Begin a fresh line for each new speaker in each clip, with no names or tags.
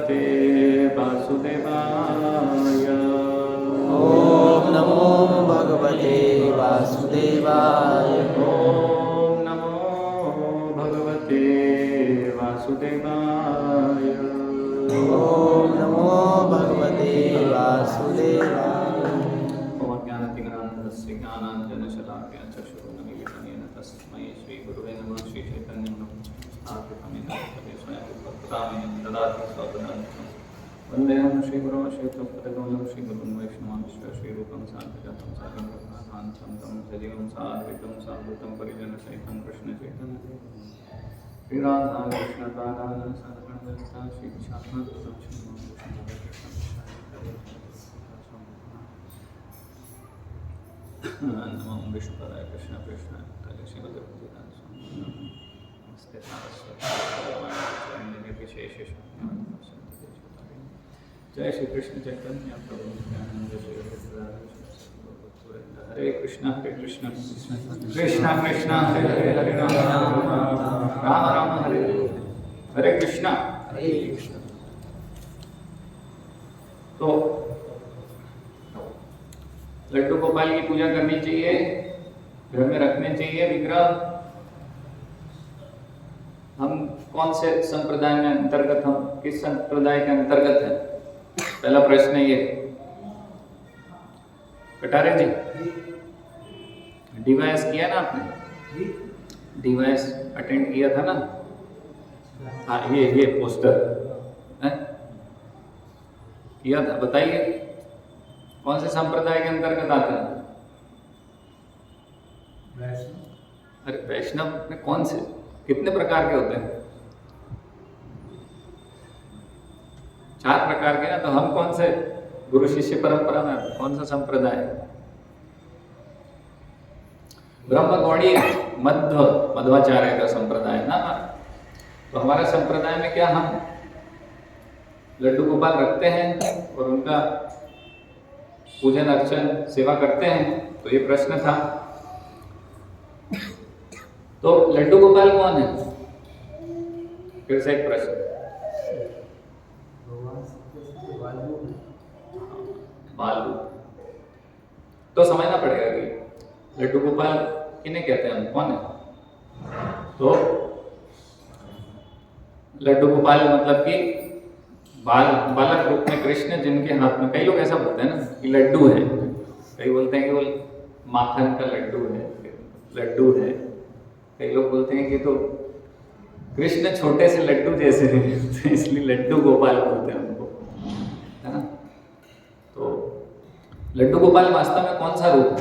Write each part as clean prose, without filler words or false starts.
भगवते वासुदेवाय।
ओम नमो भगवते वासुदेवाय।
ओम नमो भगवते वासुदेवाय।
ओम नमो भगवते वासुदेवाय।
ओम ज्ञानतिमिरान्धस्य ज्ञानाञ्जनशलाकया चक्षुरुन्मीलितं येन तस्मै श्रीगुरुवे नमः। श्रीचैतन्यं स्थापितं तदेव स्वयं रूपं ददाति स्वपदान्तं। वन्देऽहं श्रीगुरुं श्रीयुक्तपदकमलं श्रीगुरुं वैष्णवांश्च श्रीरूपं साग्रजातं सागं रघुनाथान्तं तं सजीवं साद्वैतं साद्वैतं परिजनसहितं कृष्णचैतन्यदेवं श्रीराधाकृष्णपादान् सद्गुणवन्ता श्रीविशाखान्वितं नमो विष्णुपदाय कृष्ण कृष्ण तले श्रीमते भक्तिवेदांत स्वामी नमस्ते सारस्वती विशेष जय श्री कृष्ण चैतन्य प्रभु नित्यानंद श्री अद्वैत हरे कृष्ण कृष्ण कृष्ण कृष्ण हरे हरे हरे राम राम राम हरे हरे कृष्णा
हरे कृष्ण।
तो लड्डू गोपाल की पूजा करनी चाहिए, घर में रखने चाहिए विग्रह। हम कौन से संप्रदाय में अंतर्गत, हम किस संप्रदाय के अंतर्गत हैं? पहला प्रश्न ये। कटारे जी डीवाईएस किया ना आपने? डीवाईएस अटेंड किया था ना? हाँ ये पोस्टर है किया था। बताइए कौन से संप्रदाय के अंतर्गत आते हैं? अरे वैष्णव में कौन से, कितने प्रकार के होते हैं? 4 प्रकार के ना। तो हम कौन से गुरु शिष्य परंपरा में, कौन सा संप्रदाय? ब्रह्मगौड़ी मध्वाचार्य का संप्रदाय ना। तो हमारे संप्रदाय में क्या हम लड्डू गोपाल रखते हैं और उनका पूजन अर्चन सेवा करते हैं? तो ये प्रश्न था। तो लड्डू गोपाल कौन है? फिर से एक प्रश्न। बालू। तो समझना पड़ेगा कि लड्डू गोपाल किन्हें कहते हैं, हम कौन है? तो लड्डू गोपाल मतलब कि बालक रूप में कृष्ण जिनके हाथ में, कई लोग ऐसा बोलते हैं ना कि लड्डू है, कई बोलते हैं कि वो माखन का लड्डू है, लड्डू है। कई लोग बोलते हैं कि तो कृष्ण छोटे से लड्डू जैसे हैं, तो इसलिए लड्डू गोपाल बोलते हैं उनको, है ना। तो लड्डू गोपाल वास्तव में कौन सा रूप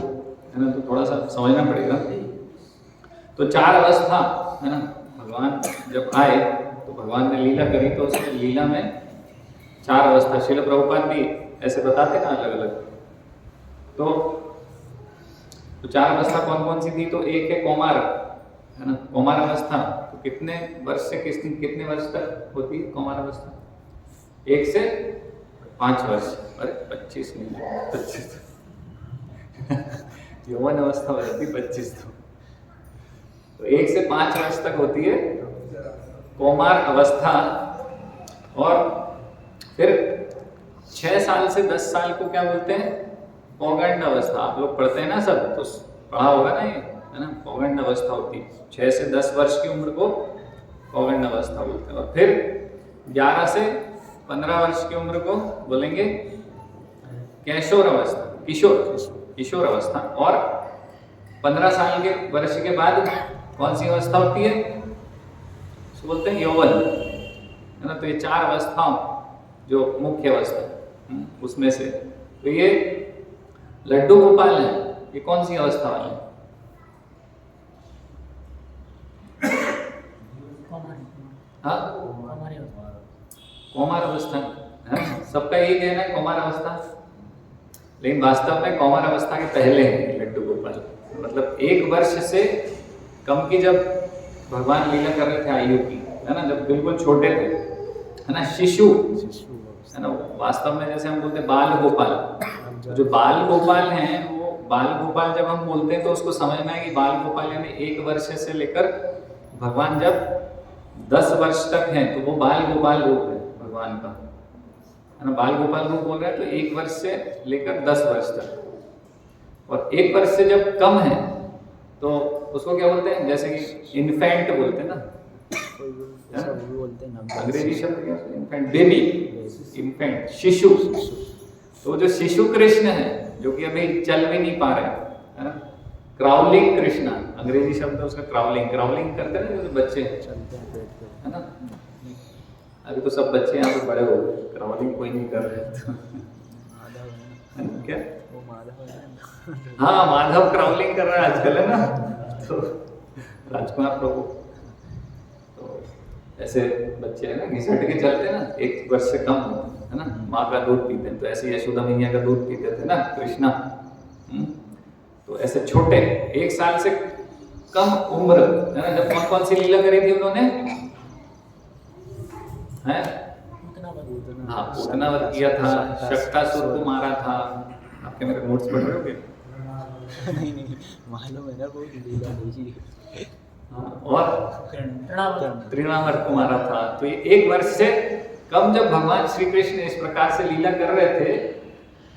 है ना, तो थोड़ा सा समझना पड़ेगा। तो 4 अवस्था है ना, भगवान जब आए तो भगवान ने लीला करी, तो उसने लीला में 4 अवस्था, श्रील प्रभुपाद भी ऐसे बताते ना अलग अलग। तो 4 अवस्था कौन कौन सी थी? तो एक है कौमार, है ना, कौमार अवस्था। तो कितने वर्ष से कितने वर्ष तक होती है कौमार अवस्था? 1 से 5 वर्ष। अरे 25 नहीं, 25 यौवन अवस्था हो जाती 25। तो 1 से 5 वर्ष तक होती है कौमार अवस्था। और फिर 6 साल से 10 साल को क्या बोलते हैं? पौगंड अवस्था। आप लोग पढ़ते हैं ना, सब तो पढ़ा होगा ना ये, है ना। पौगंड अवस्था होती है 6 से 10 वर्ष की उम्र को पौगंड अवस्था बोलते हैं। और फिर 11 से 15 वर्ष की उम्र को बोलेंगे कैशोर अवस्था, किशोर अवस्था। और 15 साल के वर्ष के बाद कौन सी अवस्था होती है? उसको बोलते हैं यौवन, है ना। तो ये 4 अवस्थाओं जो मुख्य अवस्था उसमें से, तो ये लड्डू गोपाल है, ये कौन सी अवस्था वाले? हाँ, कौमार अवस्था है। सबका यही कहना है कौमार अवस्था, लेकिन वास्तव में कौमार अवस्था के पहले है लड्डू गोपाल। मतलब 1 वर्ष से कम की जब भगवान लीला कर रहे थे आयु की, है ना, जब बिल्कुल छोटे थे, है ना, शिशु है ना। वास्तव में जैसे हम बोलते बाल गोपाल, जो बाल गोपाल हैं, वो बाल गोपाल जब हम बोलते हैं तो उसको समझना है कि बाल गोपाल यानी 1 वर्ष से लेकर भगवान जब 10 वर्ष तक हैं, तो वो बाल गोपाल रूप है भगवान का, है ना, बाल गोपाल रूप बोल रहे हैं तो 1 वर्ष से लेकर 10 वर्ष तक। और 1 वर्ष से जब कम है तो उसको क्या बोलते हैं, जैसे कि इन्फेंट बोलते हैं ना,
सब बोलते हैं ना,
अंग्रेजी शब्द क्या है, इन्फेंट, बेबी, इन्फेंट, शिशु। तो जो शिशु कृष्ण है जो कि अभी चल भी नहीं पा रहे है ना, क्राउलिंग कृष्णा, अंग्रेजी शब्द है उसका क्राउलिंग, क्राउलिंग करते हैं ना जो बच्चे
चलते हैं पेट पे,
है ना। अभी तो सब बच्चे यहाँ पे बड़े हो गए, क्राउलिंग कोई नहीं कर रहे तो
माधव है ना,
क्या,
वो माधव है ना।
हाँ माधव क्राउलिंग कर रहा है आजकल है ना, तो राजकुमार प्रभु, तो ऐसे बच्चे है ना घिसट के चलते हैं ना, 1 वर्ष से कम है ना, माँ का दूध पीते हैं, तो ऐसे यशोदा मैया का दूध पीते थे ना कृष्णा। तो ऐसे छोटे 1 साल से कम उम्र है ना, जब कौन कौन सी लीला करी थी उन्होंने, है हाँ पूतनावत किया था, शक्तासुर को मारा था। आपके मेरे नोट्स पढ़ रहे हो क्या?
नहीं मालूम है ना, वो लीला नहीं।
हाँ, और तृणावर्त को मारा था। तो ये 1 वर्ष से कम जब भगवान श्री कृष्ण इस प्रकार से लीला कर रहे थे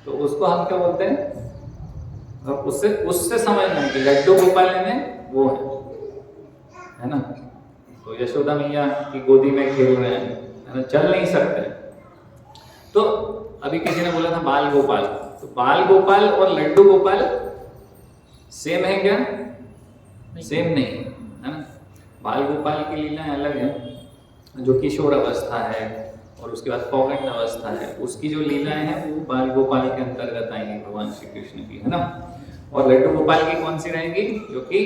तो उसको हम क्या बोलते हैं, और उससे समझना है कि लड्डू गोपाल में वो है ना, तो यशोदा मैया की गोदी में खेल रहे हैं है ना, चल नहीं सकते। तो अभी किसी ने बोला था बाल गोपाल, तो बाल गोपाल और लड्डू गोपाल सेम है क्या? सेम नहीं है ना। बाल गोपाल की लीलाएं अलग है, जो किशोर अवस्था है और उसके बाद पौगंड अवस्था है, उसकी जो लीलाएं हैं वो बाल गोपाल के अंतर्गत आएंगी भगवान श्री कृष्ण की, है ना। और लड्डू गोपाल की कौन सी रहेगी, जो कि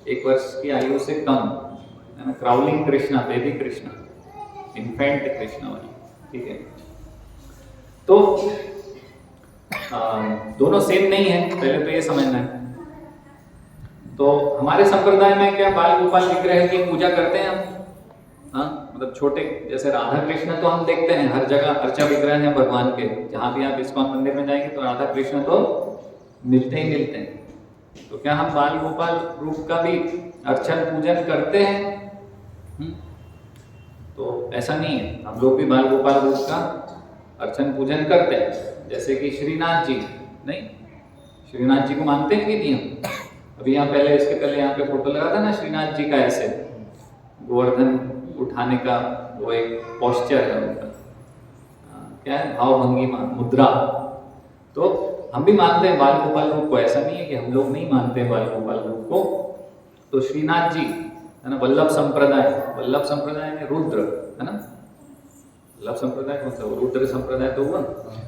1 वर्ष की आयु से कम है ना, crawling Krishna, baby Krishna, infant Krishna वाली, ठीक है। तो दोनों सेम नहीं है, पहले तो ये समझना है। तो हमारे संप्रदाय में क्या बाल गोपाल विग्रह की पूजा करते हैं हम, हाँ मतलब छोटे, जैसे राधा कृष्ण तो हम देखते हैं हर जगह अर्चा विग्रह है भगवान के, जहाँ भी आप इस्कॉन मंदिर में जाएंगे तो राधा कृष्ण तो मिलते ही मिलते हैं। तो क्या हम बाल गोपाल रूप का भी अर्चन पूजन करते हैं? तो ऐसा नहीं है, हम लोग भी बाल गोपाल रूप का अर्चन पूजन करते हैं। जैसे कि श्रीनाथ जी, नहीं श्रीनाथ जी को मानते हैं कि नहीं हम? अभी यहाँ पहले, इसके पहले यहाँ पे फोटो लगा था ना श्रीनाथ जी का, ऐसे गोवर्धन उठाने का वो एक पोस्चर है उनका, क्या है, भाव भंगिमा मुद्रा। तो हम भी मानते हैं बाल गोपाल रूप को, ऐसा नहीं है कि हम लोग नहीं मानते बाल गोपाल रूप को। तो श्रीनाथ जी है ना, वल्लभ संप्रदाय, वल्लभ संप्रदाय में रुद्र है ना, वल्लभ संप्रदाय कौन सा, रुद्र संप्रदाय तो हुआ।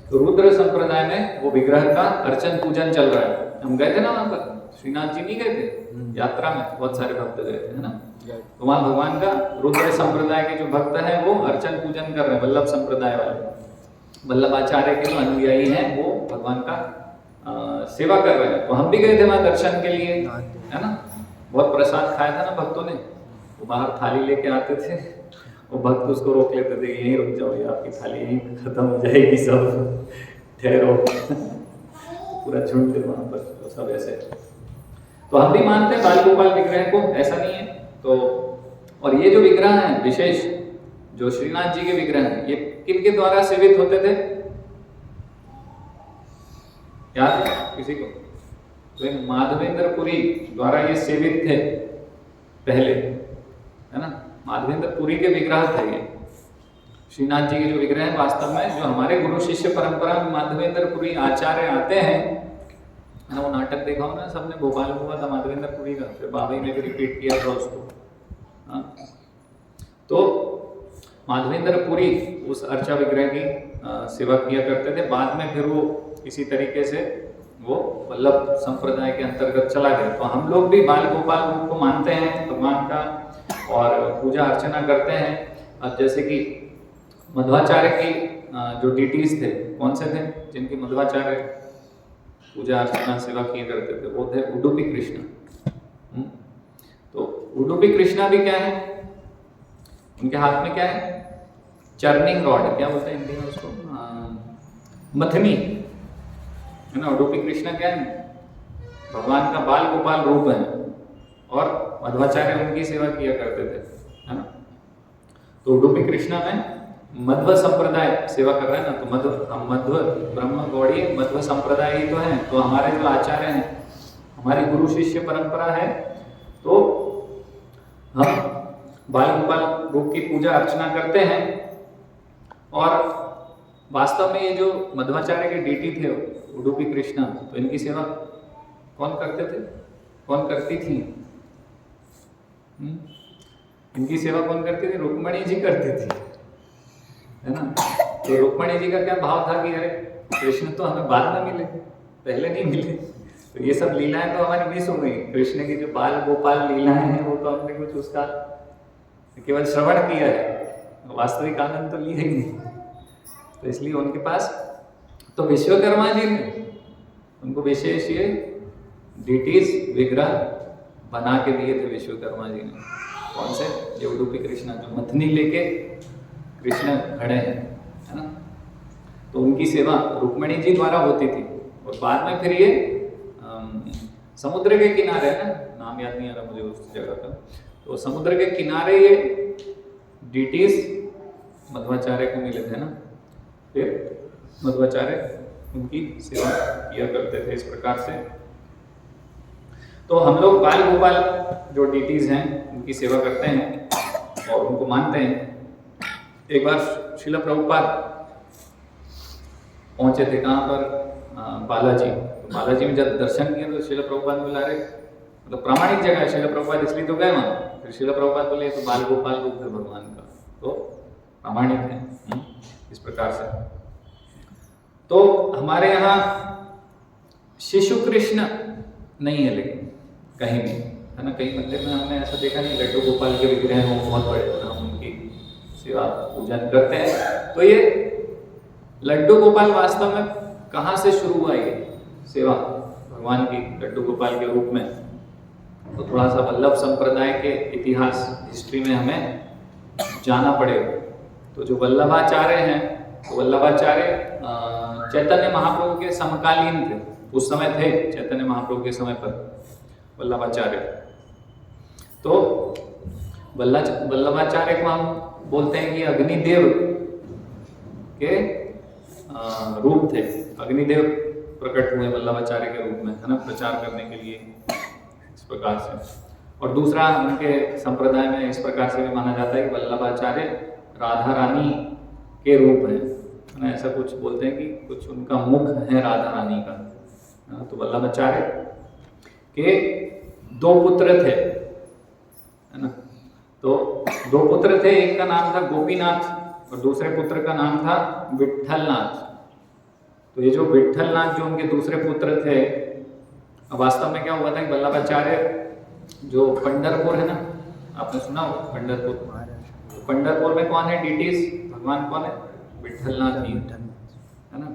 तो रुद्र संप्रदाय में वो विग्रह का अर्चन पूजन चल रहा है। हम गए थे ना वहां पर, श्रीनाथ जी नहीं गए थे यात्रा में, बहुत सारे भक्त गए थे है ना। तो वहां भगवान का रुद्र संप्रदाय के जो भक्त हैं वो अर्चन पूजन कर रहे हैं, वल्लभ संप्रदाय वाले वल्लभाचार्य के जो अनुयायी हैं वो भगवान का सेवा कर रहे हैं। तो हम भी गए थे वहां दर्शन के लिए है ना। बहुत प्रसाद खाया था ना भक्तों ने, वो बाहर थाली लेके आते थे, वो भक्त उसको रोक लेते थे, यहीं रुक जाओ, ये आपकी थाली यहीं खत्म हो जाएगी, सब ठहरो पूरा झुंड थे वहां पर, तो सब ऐसे। तो हम भी मानते हैं बाल गोपाल विग्रह को, ऐसा नहीं है। तो और ये जो विग्रह हैं विशेष, जो श्रीनाथ जी के विग्रह हैं, ये किनके द्वारा सेवित होते थे, याद है किसी को? तो माधवेंद्रपुरी द्वारा ये सेवित थे पहले है ना, माधवेंद्रपुरी के विग्रह थे ये। श्रीनाथ जी के जो विग्रह हैं वास्तव में जो हमारे गुरु शिष्य परंपरा में माधवेंद्रपुरी आचार्य आते हैं है ना, वो नाटक देखा हो ना सबने, भोपाल में हुआ था माधवेंद्रपुरी का, फिर बाबई ने भी रिपीट किया था उसको। तो माधवेंद्रपुरी उस अर्चा विग्रह की सेवा किया करते थे। बाद में फिर वो इसी तरीके से वो वल्लभ संप्रदाय के अंतर्गत चला गया। तो हम लोग भी बाल गोपाल रूप को मानते हैं भगवान का और पूजा अर्चना करते हैं। अब जैसे कि मध्वाचार्य की जो डिटीज थे, कौन से थे जिनकी मध्वाचार्य पूजा अर्चना सेवा किया करते थे, वो थे उडुपी कृष्ण। तो उडुपी कृष्णा भी क्या है, उनके हाथ में क्या है, चर्निंग रॉड, क्या बोलते हैं हिंदी में उसको, मथनी है ना। उडुपी कृष्णा क्या है, भगवान का बाल गोपाल रूप है और मध्वाचार्य उनकी सेवा किया करते थे है ना। तो उडुपी कृष्णा में मध्व संप्रदाय सेवा कर रहे हैं ना, तो हम मध्व ब्रह्म गौड़ी मध्व संप्रदाय ही तो हैं। तो हमारे जो आचार्य हैं, हमारी गुरु शिष्य परंपरा है, तो हम बाल गोपाल रूप की पूजा अर्चना करते हैं। और वास्तव में ये जो मध्वाचार्य के डीटी थे उडुपी कृष्णा, तो इनकी सेवा कौन करते थे, कौन करती थी? इनकी सेवा कौन करती थी? रुक्मणी जी करती थी, है ना। तो रुक्मणी जी का क्या भाव था कि अरे कृष्ण तो हमें बाद में मिले, पहले नहीं मिले। तो ये सब लीलाएं तो हमारी मिस हो गई। कृष्ण की जो बाल गोपाल लीलाएं हैं वो तो हमने कुछ उसका केवल श्रवण किया है, वास्तविक आनंद तो ली है ही नहीं। तो इसलिए उनके पास तो विश्वकर्मा जी ने उनको विशेष ये डीटीज विग्रह बना के दिए थे विश्वकर्मा जी ने। कौन से? ये उडुपी कृष्णा, जो मथनी लेके कृष्ण खड़े हैं, है ना। तो उनकी सेवा रुक्मणी जी द्वारा होती थी। और बाद में फिर ये समुद्र के किनारे है ना, नाम याद नहीं आ रहा मुझे उस जगह का, तो समुद्र के किनारे ये डीटीज मध्वाचार्य को मिले थे ना। फिर मध्वाचार्य उनकी सेवा किया करते थे इस प्रकार से। तो हम लोग बाल गोपाल जो डीटीज हैं उनकी सेवा करते हैं और उनको मानते हैं। एक बार श्रील प्रभुपाद पहुंचे थे कहाँ पर? बालाजी। तो बालाजी में जब दर्शन किए तो श्रील प्रभुपाद बोला, अरे मतलब प्रामाणिक जगह है, श्रील प्रभुपाद इसलिए तो गए वहाँ। फिर श्रील प्रभुपाद बोले तो बाल गोपाल रूप है भगवान का, तो प्रामाणिक है इस प्रकार से। तो हमारे यहाँ शिशु कृष्ण नहीं है, लेकिन कहीं भी, है ना, कई मंदिर में हमने ऐसा देखा नहीं लड्डू गोपाल के विग्रह हो बहुत बड़े, हम उनकी सेवा पूजन करते हैं। तो ये लड्डू गोपाल वास्तव में कहाँ से शुरू हुआ ये सेवा भगवान की लड्डू गोपाल के रूप में? तो थोड़ा सा वल्लभ संप्रदाय के इतिहास, हिस्ट्री में हमें जाना पड़ेगा। तो जो वल्लभाचार्य हैं, तो वल्लभाचार्य चैतन्य महाप्रभु के समकालीन थे, उस समय थे चैतन्य महाप्रभु के समय पर वल्लभाचार्य। तो वल्लभाचार्य को हम बोलते हैं कि अग्निदेव के रूप थे। अग्निदेव प्रकट हुए वल्लभाचार्य के रूप में, है ना, प्रचार करने के लिए इस प्रकार से। और दूसरा उनके संप्रदाय में इस प्रकार से भी माना जाता है कि वल्लभाचार्य राधा रानी के रूप है ना, ऐसा कुछ बोलते हैं कि कुछ उनका मुख है राधा रानी का। तो वल्लभाचार्य के दो पुत्र थे, है ना। तो दो पुत्र थे, एक का नाम था गोपीनाथ और दूसरे पुत्र का नाम था विट्ठलनाथ। तो ये जो विट्ठलनाथ जो उनके दूसरे पुत्र थे, वास्तव में क्या हुआ था कि वल्लभाचार्य जो पंढरपुर है ना, आपने सुना हो पंढरपुर? तो पंढरपुर में कौन है डीटीज? भगवान कौन है? विट्ठलनाथ जी, है ना।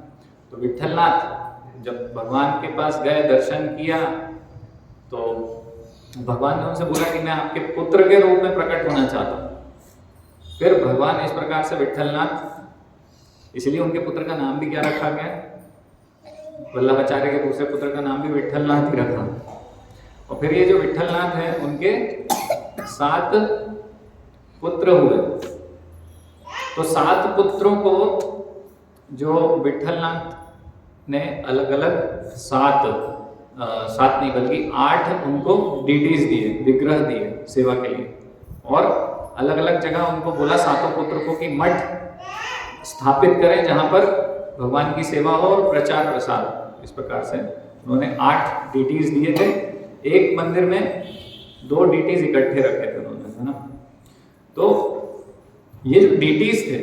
तो विट्ठलनाथ जब भगवान के पास गए, दर्शन किया, तो भगवान ने उनसे बोला कि मैं आपके पुत्र के रूप में प्रकट होना चाहता हूँ। फिर भगवान इस प्रकार से विट्ठलनाथ, इसलिए उनके पुत्र का नाम भी क्या रखा गया? वल्लभाचार्य के दूसरे पुत्र का नाम भी विट्ठलनाथ ही रखा। और फिर ये जो विट्ठलनाथ है, उनके 7 पुत्र हुए। तो 7 पुत्रों को जो विट्ठलनाथ ने अलग अलग 7 नहीं बल्कि 8 उनको डीटीज दिए, विग्रह दिए सेवा के लिए। और अलग अलग जगह उनको बोला 7 पुत्र को कि मठ स्थापित करें जहां पर भगवान की सेवा हो और प्रचार प्रसार। इस प्रकार से उन्होंने 8 डीटीज दिए थे। एक मंदिर में 2 डीटीज इकट्ठे रखे थे उन्होंने, है ना। तो ये जो डीटीज थे,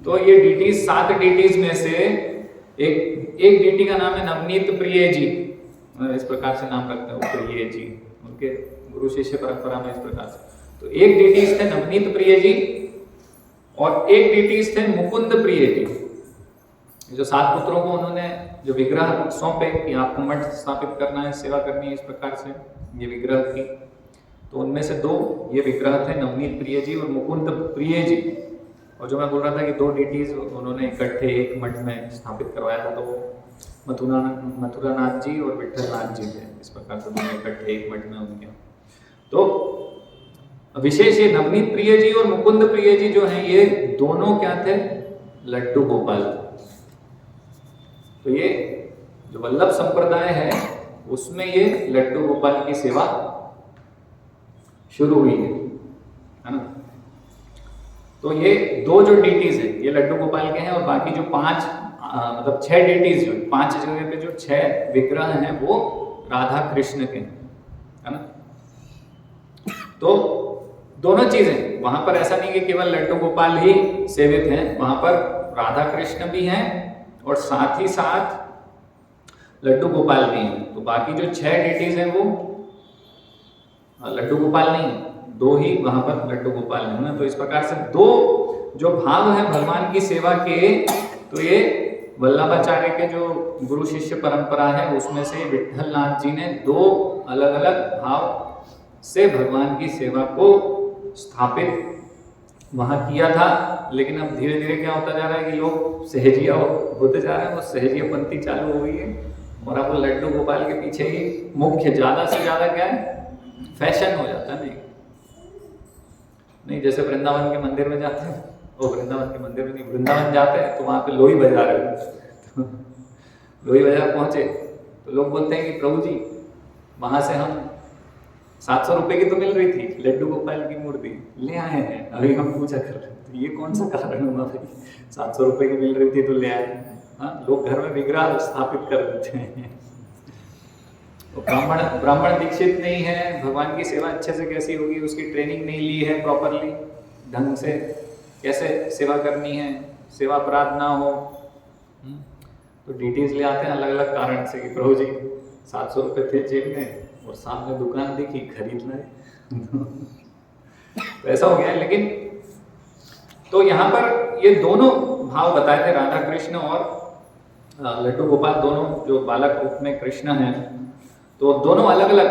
तो ये डीटीज 7 डीटीज में से एक डीटी का नाम है नवनीत प्रिय जी, इस प्रकार से नाम रखते हैं प्रिय जी, उनके गुरु शिष्य परंपरा में इस प्रकार से। तो एक डीटीज थे नवनीत प्रिय जी और एक डीटीज थे मुकुंद प्रिय जी। जो 7 पुत्रों को उन्होंने जो विग्रह सौंपे कि आपको मठ स्थापित करना है, सेवा करनी है, इस प्रकार से ये विग्रह थी। तो उनमें से 2 ये विग्रह थे, नवनीत प्रिय जी और मुकुंद प्रिय जी। और जो मैं बोल रहा था कि 2 डीटीज उन्होंने इकट्ठे एक मठ में स्थापित करवाया था, तो मथुरानाथ जी और विट्ठलनाथ जी थे। इस प्रकार से दोनों इकट्ठे एक मठ में उनके। तो विशेष ये नवनीत प्रिय जी और मुकुंद प्रिय जी जो हैं, ये दोनों क्या थे? लड्डू गोपाल। तो ये जो वल्लभ संप्रदाय है उसमें ये लड्डू गोपाल की सेवा शुरू हुई है ना। तो ये दो जो डीटीज है ये लड्डू गोपाल के हैं, और बाकी जो पांच मतलब 6 डीटीज जो 5 जगह पे जो 6 विग्रह हैं वो राधा कृष्ण के है ना। तो दोनों चीजें वहां पर, ऐसा नहीं कि केवल लड्डू गोपाल ही सेवित हैं, वहां पर राधा कृष्ण भी हैं और साथ ही साथ लड्डू गोपाल भी हैं। तो बाकी जो 6 डीटीज हैं वो लड्डू गोपाल नहीं, 2 ही वहां पर लड्डू गोपाल है ना। तो इस प्रकार से 2 जो भाव हैं भगवान की सेवा के, तो ये वल्लभाचार्य के जो गुरु शिष्य परंपरा है उसमें से विट्ठल नाथ जी ने 2 अलग अलग भाव से भगवान की सेवा को स्थापित वहां किया था। लेकिन अब धीरे धीरे क्या होता जा रहा है कि लोग सहजिया होते जा रहे हैं, वो सहजिया पंथी चालू हो गई है और अब वो लड्डू गोपाल के पीछे ही मुख्य ज्यादा से ज्यादा क्या है, फैशन हो जाता है। नहीं जैसे वृंदावन के मंदिर में जाते हैं, वो वृंदावन के मंदिर में नहीं, वृंदावन जाते हैं तो वहां पे लोही बजा रहे हैं। लोही बाजार पहुंचे तो लोग बोलते हैं कि प्रभु जी वहां से हम 700 रुपए की तो मिल रही थी लड्डू गोपाल की मूर्ति ले आए हैं, अभी हम पूछा कर रहे तो ये कौन सा कारण हुआ भाई, 700 रुपए की मिल रही थी तो ले आए। हाँ, लोग घर में विग्रह स्थापित कर देते हैं। तो ब्राह्मण दीक्षित नहीं है, भगवान की सेवा अच्छे से कैसी होगी, उसकी ट्रेनिंग नहीं ली है प्रॉपरली ढंग से, कैसे सेवा करनी है, सेवा अपराध ना हो। तो डिटेल्स ले आते हैं अलग अलग कारण से कि प्रभु जी 700 रुपए थे जेब में और सामने दुकान देखी खरीद लाए। तो ऐसा हो गया है। लेकिन तो यहाँ पर ये दोनों भाव बताए थे, राधा कृष्ण और लड्डू गोपाल, दोनों जो बालक रूप में कृष्ण हैं, तो दोनों अलग अलग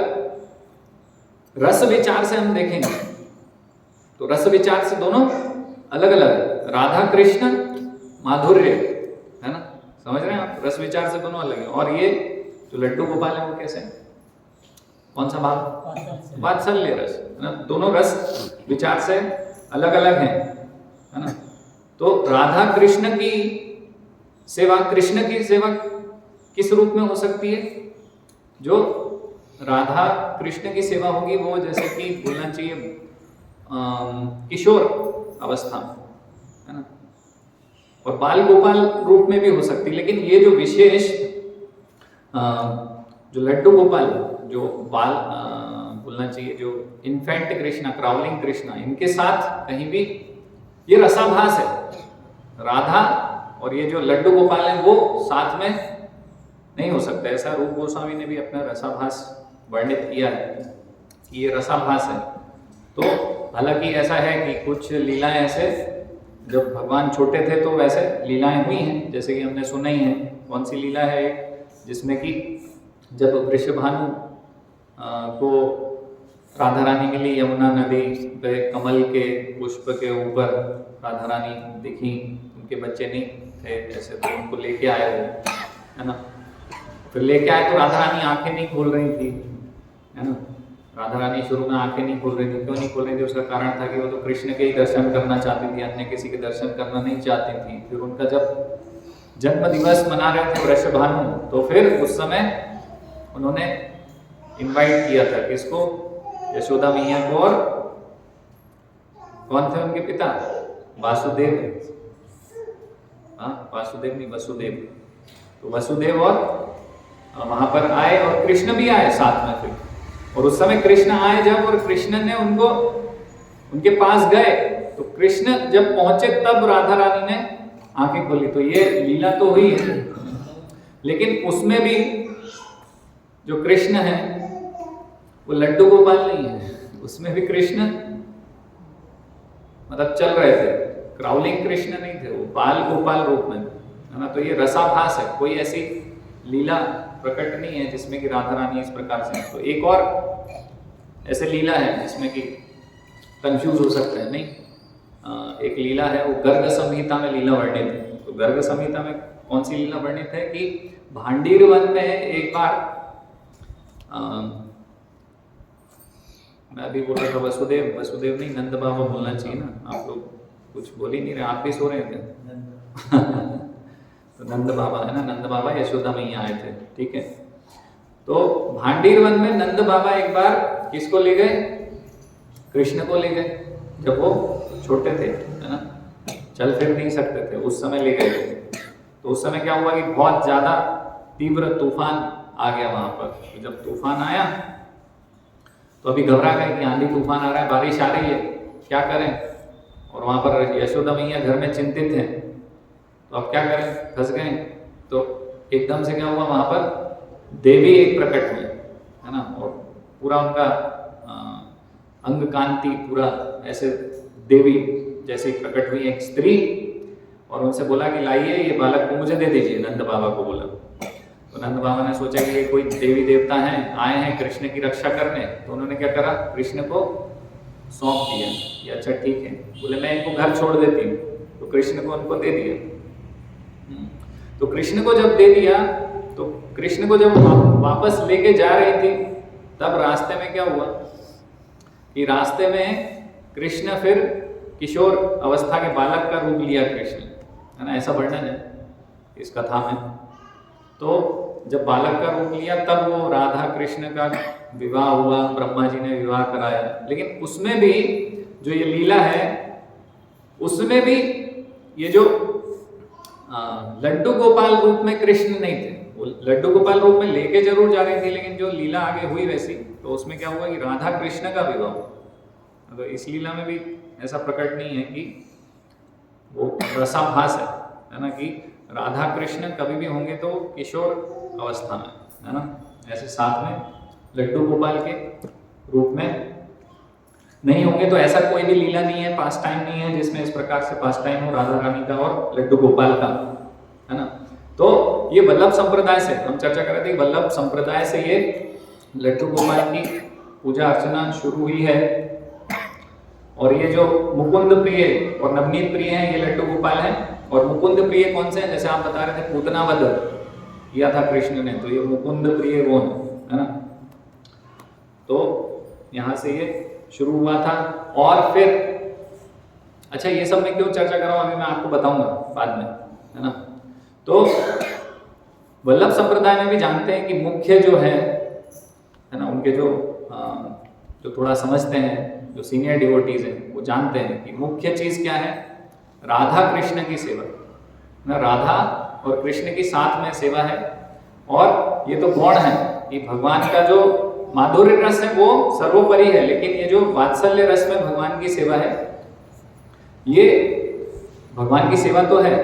रस विचार से हम देखेंगे तो रस विचार से दोनों अलग अलग, राधा कृष्ण माधुर्य है ना, समझ रहे हैं आप, रस विचार से दोनों अलग है। और ये जो लड्डू गोपाल है वो कैसे, कौन सा भाव, वात्सल्य रस है ना, दोनों रस विचार से अलग अलग हैं है ना। तो राधा कृष्ण की सेवा, कृष्ण की सेवा किस रूप में हो सकती है, जो राधा कृष्ण की सेवा होगी वो जैसे कि बोलना चाहिए किशोर अवस्था में है ना, और बाल गोपाल रूप में भी हो सकती है। लेकिन ये जो विशेष जो लड्डू गोपाल, जो बाल बोलना चाहिए जो इन्फेंट कृष्णा, क्राउलिंग कृष्णा, इनके साथ कहीं भी ये रसाभास है, राधा और ये जो लड्डू गोपाल है वो साथ में नहीं हो सकता। ऐसा रूप गोस्वामी ने भी अपना रसाभास वर्णित किया है कि ये रसाभास है। तो हालांकि ऐसा है कि कुछ लीलाएं ऐसे जब भगवान छोटे थे तो वैसे लीलाएं हुई हैं, जैसे कि हमने सुना ही है। कौन सी लीला है जिसमें कि जब वृषभानु को राधा रानी मिली यमुना नदी पे, कमल के पुष्प के ऊपर राधा रानी दिखी, उनके बच्चे नहीं थे जैसे, तो उनको लेके आए वो है ना। फिर लेके आए तो राधा रानी आंखें नहीं खोल रही थी है ना, राधा रानी शुरू में आंखें नहीं खोल रही थी। क्यों नहीं खोल रही थी, उसका कारण था कि वो तो कृष्ण के ही दर्शन करना चाहती थी, अन्य किसी के दर्शन करना नहीं चाहती थी। फिर उनका जब जन्म दिवस मना रहे थे वृषभानु, तो फिर उस समय उन्होंने इनवाइट किया था किसको, यशोदा मैया को, और कौन थे उनके पिता, वासुदेव, हाँ वासुदेव नहीं वसुदेव, तो वसुदेव और वहां पर आए और कृष्ण भी आए साथ में। फिर और उस समय कृष्ण आए जब, और कृष्ण ने उनको उनके पास गए, तो कृष्ण जब पहुंचे तब राधा रानी ने आंखें खोली। तो ये लीला तो हुई है, लेकिन उसमें भी जो कृष्ण है वो लड्डू गोपाल नहीं है, उसमें भी कृष्ण मतलब चल रहे थे, क्राउलिंग कृष्ण नहीं थे, वो बाल गोपाल रूप में है ना। तो ये रसाभास है, कोई ऐसी लीला प्रकट नहीं है जिसमें कि राधा रानी इस प्रकार से। तो एक और ऐसे लीला है जिसमें कि कंफ्यूज हो सकते हैं, नहीं एक लीला है वो गर्ग संहिता में लीला वर्णित है। तो गर्ग संहिता में कौन सी लीला वर्णित है कि भांडीर वन में एक बार मैं अभी बोल रहा था वसुदेव, वसुदेव नहीं नंद बाबा बोलना चाहिए ना, आप लोग कुछ बोल ही नहीं रहे, आप भी सो रहे थे। तो नंद बाबा है ना, नंद बाबा यशोदा मैया आए थे, ठीक है। तो भांडीर वन में नंद बाबा एक बार किसको ले गए? कृष्ण को ले गए, जब वो छोटे थे, है ना, चल फिर नहीं सकते थे, उस समय ले गए थे। तो उस समय क्या हुआ कि बहुत ज्यादा तीव्र तूफान आ गया वहां पर। तो जब तूफान आया तो अभी घबरा गए कि आंधी तूफान आ रहा है, बारिश आ रही है, क्या करें। और वहां पर यशोदा मैया घर में चिंतित हैं, तो अब क्या करें, फंस गए। तो एकदम से क्या हुआ, वहां पर देवी एक प्रकट हुई, है ना, और पूरा उनका अंग कांति पूरा ऐसे देवी जैसे प्रकट हुई एक स्त्री, और उनसे बोला कि लाइए ये बालक को मुझे दे दीजिए, नंद बाबा को बोला। तो नंद बाबा ने सोचा कि ये कोई देवी देवता हैं, आए हैं कृष्ण की रक्षा करने। तो उन्होंने क्या करा, कृष्ण को सौंप दिया कि अच्छा ठीक है, बोले मैं इनको घर छोड़ देती हूँ। तो कृष्ण को उनको दे दिया। तो कृष्ण को जब दे दिया, तो कृष्ण को जब वापस लेके जा रही थी, तब रास्ते में क्या हुआ कि रास्ते में कृष्ण फिर किशोर अवस्था के बालक का रूप लिया कृष्ण, है ना, ऐसा वर्णन है इस कथा में। तो जब बालक का रूप लिया तब वो राधा कृष्ण का विवाह हुआ, ब्रह्मा जी ने विवाह कराया। लेकिन उसमें भी जो ये लीला है, उसमें भी ये जो लड्डू गोपाल रूप में कृष्ण नहीं थे, वो लड्डू गोपाल रूप में लेके जरूर जा रही थी, लेकिन जो लीला आगे हुई वैसी, तो उसमें क्या हुआ कि राधा कृष्ण का विवाह हुआ। तो इस लीला में भी ऐसा प्रकट नहीं है कि वो रसाभास है ना, कि राधा कृष्ण कभी भी होंगे तो किशोर अवस्था में, है ना, ऐसे साथ में लड्डू गोपाल के रूप में नहीं होंगे। तो ऐसा कोई भी लीला नहीं है, पास टाइम नहीं है जिसमें इस प्रकार से पास टाइम हो राधा रानी का और लड्डू गोपाल का, है ना। तो ये वल्लभ संप्रदाय से हम चर्चा कर रहे थे, वल्लभ संप्रदाय से ये लड्डू गोपाल की पूजा अर्चना शुरू हुई है। और ये जो मुकुंद प्रिय और नवनीत प्रिय हैं, ये लड्डू गोपाल हैं। और मुकुंद प्रिय कौन से हैं, जैसे आप बता रहे थे पूतना वध किया था कृष्ण ने, तो ये मुकुंद प्रिय वो है ना। तो यहाँ से ये शुरू हुआ था। और फिर अच्छा, ये सब मैं क्यों चर्चा कर रहा हूँ अभी मैं आपको बताऊंगा बाद में, है ना। तो वल्लभ संप्रदाय में भी जानते हैं कि मुख्य जो है ना, उनके जो थोड़ा समझते हैं, जो सीनियर डिवोटीज हैं, वो जानते हैं कि मुख्य चीज क्या है, राधा कृष्ण की सेवा ना, राधा और कृष्ण की साथ में सेवा है। और ये तो गौण है कि भगवान का जो माधुर्य रस है वो सर्वोपरि है, लेकिन ये जो वात्सल्य रस में भगवान की सेवा है, ये भगवान की सेवा तो है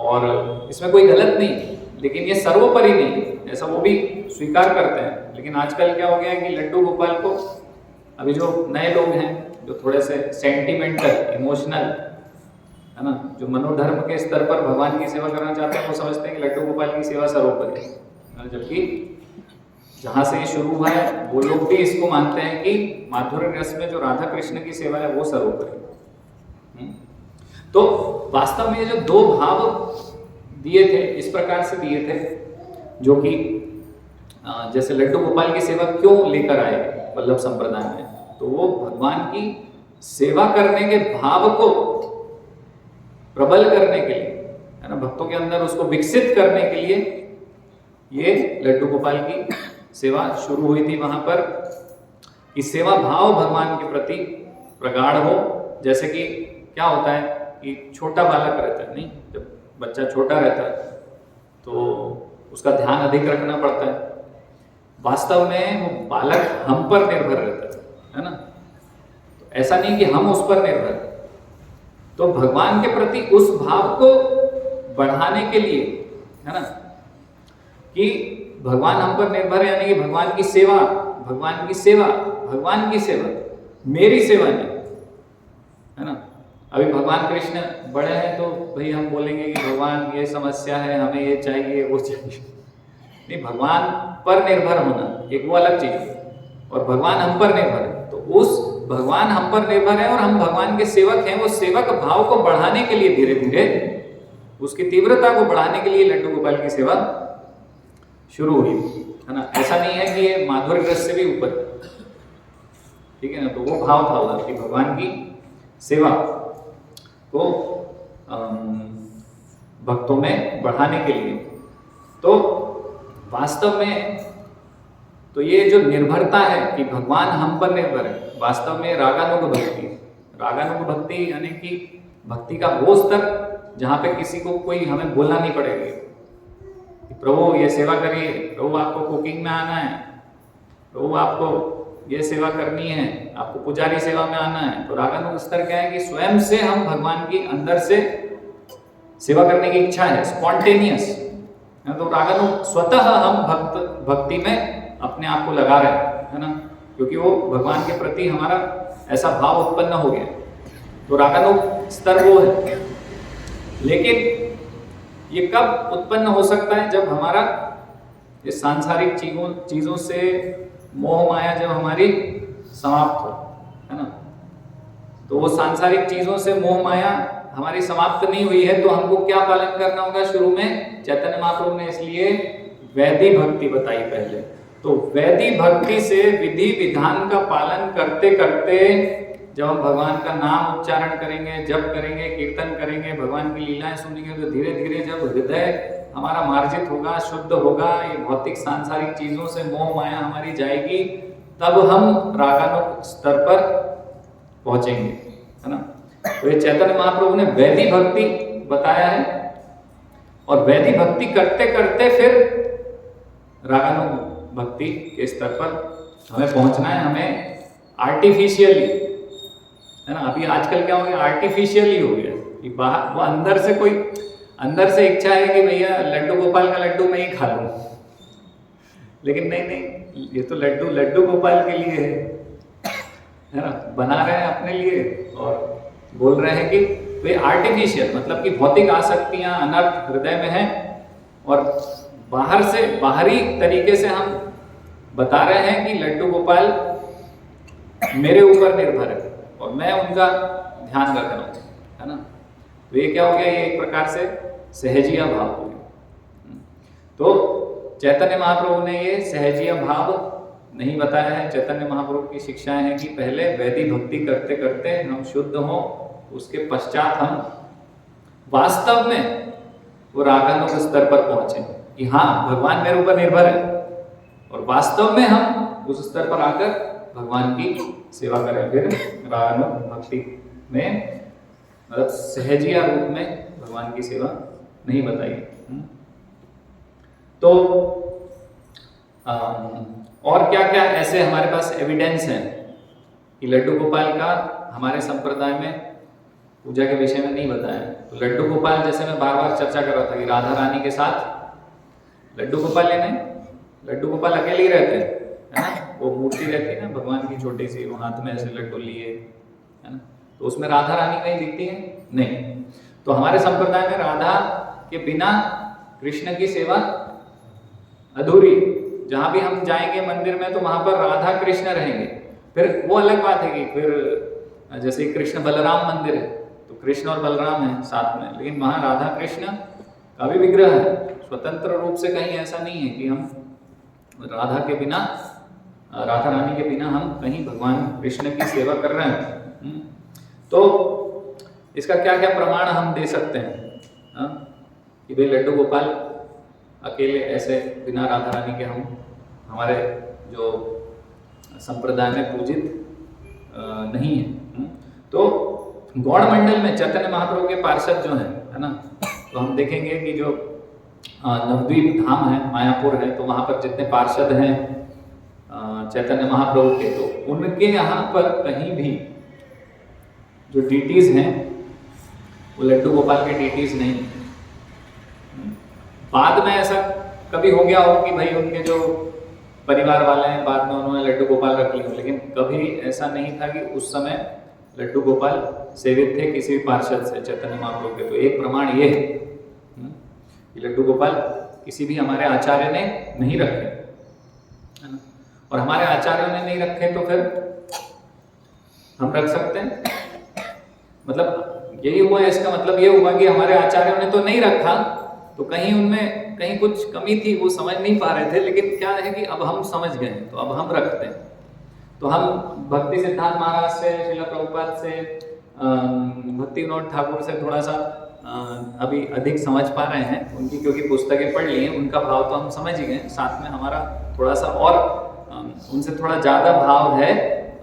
और इसमें कोई गलत नहीं, लेकिन ये सर्वोपरि नहीं, ऐसा वो भी स्वीकार करते हैं। लेकिन आजकल क्या हो गया है कि लड्डू गोपाल को अभी जो नए लोग हैं, जो थोड़े से सेंटिमेंटल, इमोशनल, है ना, जो मनोधर्म के स्तर पर भगवान की सेवा करना चाहते हैं, वो समझते हैं कि लड्डू गोपाल की सेवा सर्वोपरि है। जबकि जहाँ से ये शुरू हुआ है वो लोग भी इसको मानते हैं कि माधुर्य रस में जो राधा कृष्ण की सेवा है वो सर्वोपरि। तो वास्तव में ये जो दो भाव दिए थे, इस प्रकार से दिए थे, जो कि जैसे लड्डू गोपाल की सेवा क्यों लेकर आए वल्लभ संप्रदाय में, तो वो भगवान की सेवा करने के भाव को प्रबल करने के लिए, है ना, भक्तों के अंदर उसको विकसित करने के लिए ये लड्डू गोपाल की सेवा शुरू हुई थी वहां पर, कि सेवा भाव भगवान के प्रति प्रगाढ़ हो। जैसे कि क्या होता है कि छोटा बालक रहता है, नहीं, जब बच्चा छोटा रहता है तो उसका ध्यान अधिक रखना पड़ता है। वास्तव में वो बालक हम पर निर्भर रहता है ना, तो ऐसा नहीं कि हम उस पर निर्भर। तो भगवान के प्रति उस भाव को बढ़ाने के लिए, है ना, कि भगवान हम पर निर्भर है, यानी कि भगवान की सेवा, भगवान की सेवा, भगवान की सेवा, मेरी सेवा नहीं, है ना। अभी भगवान कृष्ण बड़े हैं तो भाई हम बोलेंगे कि भगवान ये समस्या है, हमें ये चाहिए वो चाहिए, नहीं, भगवान पर निर्भर होना एक वो अलग चीज है, और भगवान हम पर निर्भर है। तो उस भगवान हम पर निर्भर है और हम भगवान के सेवक हैं, वो सेवक भाव को बढ़ाने के लिए धीरे धीरे उसकी तीव्रता को बढ़ाने के लिए लड्डू गोपाल की सेवा शुरू हुई, है ना। ऐसा नहीं है कि ये माधुर्य रस से भी ऊपर, ठीक है ना। तो वो भाव था उधर कि भगवान की सेवा को भक्तों में बढ़ाने के लिए। तो वास्तव में तो ये जो निर्भरता है कि भगवान हम पर निर्भर है, वास्तव में रागानुग भक्ति। रागानुग भक्ति यानी कि भक्ति का वो स्तर जहाँ पे किसी को कोई हमें बोलना नहीं पड़ेगी कि प्रभु ये सेवा करिए, प्रभु आपको कुकिंग में आना है, प्रभु आपको ये सेवा करनी है, आपको पुजारी सेवा में आना है। तो रागानुग स्तर क्या है कि स्वयं से हम भगवान की अंदर से सेवा करने की इच्छा है, स्पॉन्टेनियस। तो रागानुग स्वतः हम भक्ति में अपने आप को लगा रहे हैं, है ना, क्योंकि वो भगवान के प्रति हमारा ऐसा भाव उत्पन्न हो गया। तो रागानुग स्तर वो है। लेकिन ये कब उत्पन्न हो सकता है? जब हमारा ये सांसारिक चीजों से मोह माया जब हमारी समाप्त हो, है ना। तो वो सांसारिक चीजों से मोह माया हमारी समाप्त नहीं हुई है, तो हमको क्या पालन करना होगा? शुरू में चैतन्य महाप्रभु ने इसलिए वैदिक भक्ति बताई पहले। तो वैदिक भक्ति से विधि विधान का पालन करते करते जब हम भगवान का नाम उच्चारण करेंगे, जप करेंगे, कीर्तन करेंगे, भगवान की लीलाएं सुनेंगे, तो धीरे धीरे जब हृदय हमारा मार्जित होगा, शुद्ध होगा, ये भौतिक सांसारिक चीजों से मोह माया हमारी जाएगी, तब हम रागानुग स्तर पर पहुंचेंगे, है ना। तो ये चैतन्य महाप्रभु ने वैदिक भक्ति बताया है, और वैदिक भक्ति करते करते फिर रागानुग भक्ति के स्तर पर हमें पहुंचना है। हमें आर्टिफिशियली, है ना, अभी आजकल क्या हो गया, आर्टिफिशियली हो गया कि बाहर वो अंदर से इच्छा है कि भैया लड्डू गोपाल का लड्डू मैं ही खा लूं, लेकिन नहीं, ये तो लड्डू गोपाल के लिए है ना, बना रहे हैं अपने लिए और बोल रहे हैं कि वे आर्टिफिशियल, मतलब कि भौतिक आसक्तियां अनर्थ हृदय में हैं, और बाहरी तरीके से हम बता रहे हैं कि लड्डू गोपाल मेरे ऊपर निर्भर है और मैं उनका ध्यान रख रहा हूँ, है ना। तो ये क्या हो गया? ये एक प्रकार से सहजिया भाव हो गया। तो चैतन्य महाप्रभु ने ये सहजिया भाव नहीं बताया है। चैतन्य महाप्रभु की शिक्षाएं हैं कि पहले वैदिक भक्ति करते करते हम शुद्ध हों, उसके पश्चात हम वास्तव में वो रागानुग स्तर पर पहुंचे कि हाँ भगवान मेरे ऊपर निर्भर है, और वास्तव में हम उस स्तर पर आकर भगवान की सेवा करें। फिर रागानुग भक्ति में मतलब सहजिया रूप में भगवान की सेवा नहीं बताई। तो और क्या क्या ऐसे हमारे पास एविडेंस है कि लड्डू गोपाल का हमारे संप्रदाय में पूजा के विषय में नहीं बताया। तो लड्डू गोपाल, जैसे मैं बार बार चर्चा कर रहा था कि राधा रानी के साथ लड्डू गोपाल लड्डू गोपाल अकेले ही रहते हैं, है ना। वो मूर्ति रहती है ना भगवान की छोटी सी, वो हाथ में ऐसे लड्डू लिए, है ना। तो उसमें राधा रानी कहीं दिखती है? नहीं। तो हमारे संप्रदाय में राधा के बिना कृष्ण की सेवा अधूरी। जहां भी हम जाएंगे मंदिर में तो वहां पर राधा कृष्ण रहेंगे। फिर वो अलग बात है कि फिर जैसे कृष्ण बलराम मंदिर है तो कृष्ण और बलराम है साथ में, लेकिन वहां राधा कृष्ण का भी विग्रह है। स्वतंत्र रूप से कहीं ऐसा नहीं है कि हम राधा रानी के बिना हम कहीं भगवान कृष्ण की सेवा कर रहे हैं। तो इसका क्या क्या प्रमाण हम दे सकते हैं कि भाई लड्डू गोपाल अकेले ऐसे बिना राधा रानी के हम हमारे जो संप्रदाय में पूजित नहीं है। तो गौड़ मंडल में चैतन्य महाप्रभु के पार्षद जो हैं, है ना, तो हम देखेंगे कि जो नवद्वीप धाम है, मायापुर है, तो वहाँ पर जितने पार्षद हैं चैतन्य महाप्रभु के, तो उनके यहाँ पर कहीं भी जो डीटीज हैं वो लड्डू गोपाल के डीटीज नहीं। बाद में ऐसा कभी हो गया हो कि भाई उनके जो परिवार वाले हैं बाद में उन्होंने लड्डू गोपाल रख लिया, लेकिन कभी ऐसा नहीं था कि उस समय लड्डू गोपाल सेवित थे किसी भी पार्षद से चैतन्य महाप्रभु के। तो एक प्रमाण ये है कि लड्डू गोपाल किसी भी हमारे आचार्य ने नहीं रखे, है ना। और हमारे आचार्यों ने नहीं रखे तो फिर हम रख सकते हैं? मतलब यही हुआ, इसका मतलब ये हुआ कि हमारे आचार्यों ने तो नहीं रखा, तो कहीं उनमें कहीं कुछ कमी थी, वो समझ नहीं पा रहे थे, लेकिन क्या है कि अब हम समझ गए तो अब हम रखते हैं। तो हम भक्ति सिद्धांत महाराज से, श्रील प्रभुपाद से, भक्ति विनोद ठाकुर से थोड़ा सा अभी अधिक समझ पा रहे हैं उनकी, क्योंकि पुस्तकें पढ़ ली हैं, उनका भाव तो हम समझ ही गए, साथ में हमारा थोड़ा सा और उनसे थोड़ा ज़्यादा भाव है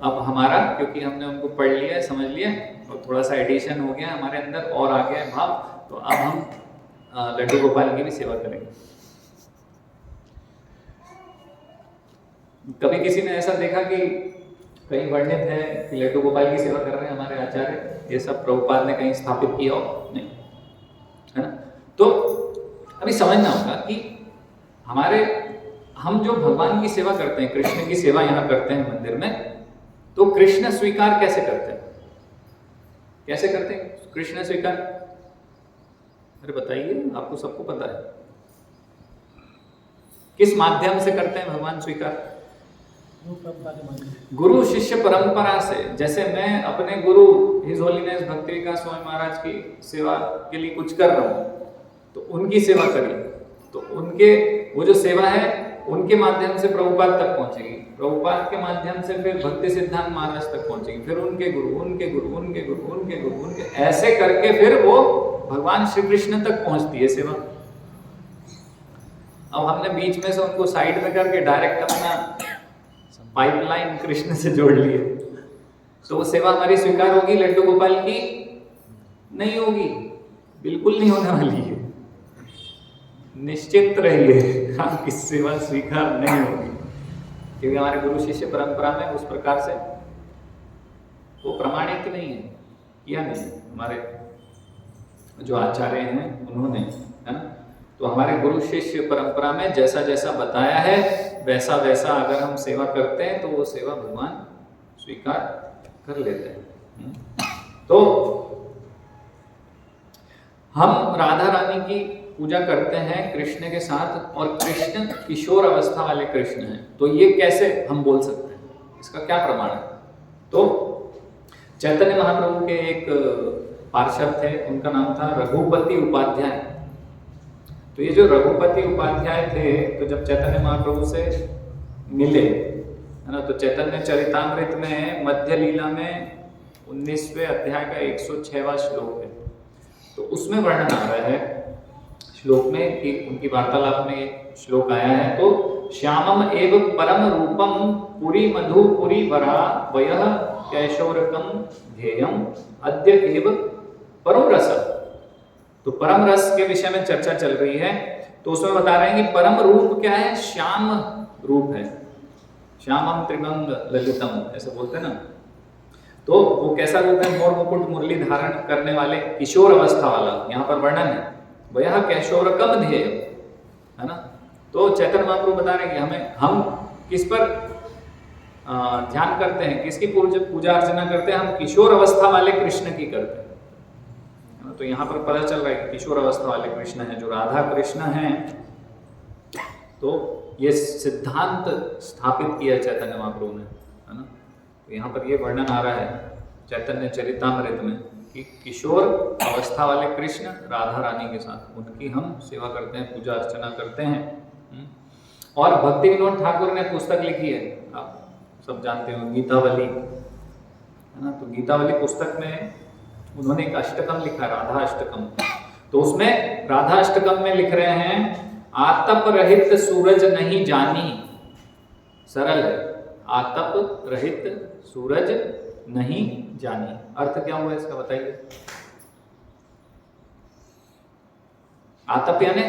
अब हमारा, क्योंकि हमने उनको पढ़ लिया है, समझ लिया, और थोड़ा सा एडिशन हो गया हमारे अंदर और आ गया भाव। तो अब हम लड्डू गोपाल की भी सेवा करेंगे। कभी किसी ने ऐसा देखा कि कहीं वर्णित है कि लड्डू गोपाल की सेवा कर रहे हैं हमारे आचार्य, ये सब प्रभुपाद ने कहीं स्थापित किया हो? नहीं, है ना। तो अभी समझना होगा कि हम जो भगवान की सेवा करते हैं, कृष्ण की सेवा यहाँ करते हैं मंदिर में, तो कृष्ण स्वीकार कैसे करते हैं? कैसे करते हैं कृष्ण स्वीकार? अरे बताइए, आपको सबको पता है किस माध्यम से करते हैं भगवान स्वीकार? गुरु शिष्य परंपरा से। जैसे मैं अपने गुरु हिज होलीनेस भक्ति विकास स्वामी महाराज की सेवा के लिए कुछ कर रहा हूं, तो उनकी सेवा करिए, तो उनके वो जो सेवा है उनके माध्यम से प्रभुपाद तक पहुंचेगी, प्रभुपाद के माध्यम से फिर भक्ति सिद्धांत महाराज तक पहुंचेगी, फिर उनके गुरु, उनके गुरु, उनके गुरु, उनके गुरु, उनके, ऐसे करके फिर वो भगवान श्री कृष्ण तक पहुंचती है सेवा। अब हमने बीच में से उनको साइड में करके डायरेक्ट अपना पाइपलाइन कृष्ण से जोड़ लिए, तो वो सेवा हमारी स्वीकार होगी? लड्डू गोपाल की नहीं होगी, बिल्कुल नहीं होने वाली है, निश्चित रहिए, आपकी सेवा स्वीकार नहीं होगी, क्योंकि हमारे गुरु शिष्य परंपरा में उस प्रकार से वो प्रमाणित नहीं है, किया नहीं हमारे जो आचार्य हैं उन्होंने, है ना। तो हमारे गुरु शिष्य परंपरा में जैसा जैसा बताया है वैसा वैसा अगर हम सेवा करते हैं तो वो सेवा भगवान स्वीकार कर लेते हैं। तो हम राधा रानी की पूजा करते हैं कृष्ण के साथ, और कृष्ण किशोर अवस्था वाले कृष्ण हैं, तो ये कैसे हम बोल सकते हैं? इसका क्या प्रमाण है? तो चैतन्य महाप्रभु के एक पार्षद थे, उनका नाम था रघुपति उपाध्याय। तो ये जो रघुपति उपाध्याय थे, तो जब चैतन्य महाप्रभु से मिले, है ना, तो चैतन्य चरितामृत में मध्य लीला में 19वें अध्याय का 106वां श्लोक है, तो उसमें वर्णन आ रहा है श्लोक में कि उनकी वार्तालाप में श्लोक आया है, तो श्यामम एव परम रूपम पुरी मधु पुरी वरा वयः कैशोरकम ध्येयम अद्य एव परम रस। तो परम रस के विषय में चर्चा चल रही है, तो उसमें बता रहे हैं कि परम रूप क्या है? श्याम रूप है, श्यामम त्रिभंग ललितम ऐसे बोलते हैं ना। तो वो कैसा रूप है? मोर मुकुट मुरली धारण करने वाले किशोर अवस्था वाला, यहाँ पर वर्णन है, वह कैशोरकम ध्येय, है ना। तो चैतन्य महाप्रभु बता रहे हैं कि हम किस पर ध्यान करते हैं, किसकी पूजा अर्चना करते हैं? हम किशोर अवस्था वाले कृष्ण की करते हैं। तो यहाँ पर पता चल रहा है कि किशोर अवस्था वाले कृष्ण हैं जो राधा कृष्ण हैं। तो ये सिद्धांत स्थापित किया चैतन्य महाप्रभु ने, है ना। तो यहाँ पर ये वर्णन आ रहा है चैतन्य चरितामृत में कि किशोर अवस्था वाले कृष्ण राधा रानी के साथ, उनकी हम सेवा करते हैं, पूजा अर्चना करते हैं। और भक्ति विनोद ठाकुर ने पुस्तक लिखी है, आप सब जानते हो, गीतावली, है ना। तो गीतावली पुस्तक में उन्होंने एक अष्टकम लिखा, राधा अष्टकम। तो उसमें राधा अष्टकम में लिख रहे हैं, आतप रहित सूरज नहीं जानी, सरल है, आतप रहित सूरज नहीं जानी। अर्थ क्या हुआ इसका बताइए? आतप यानी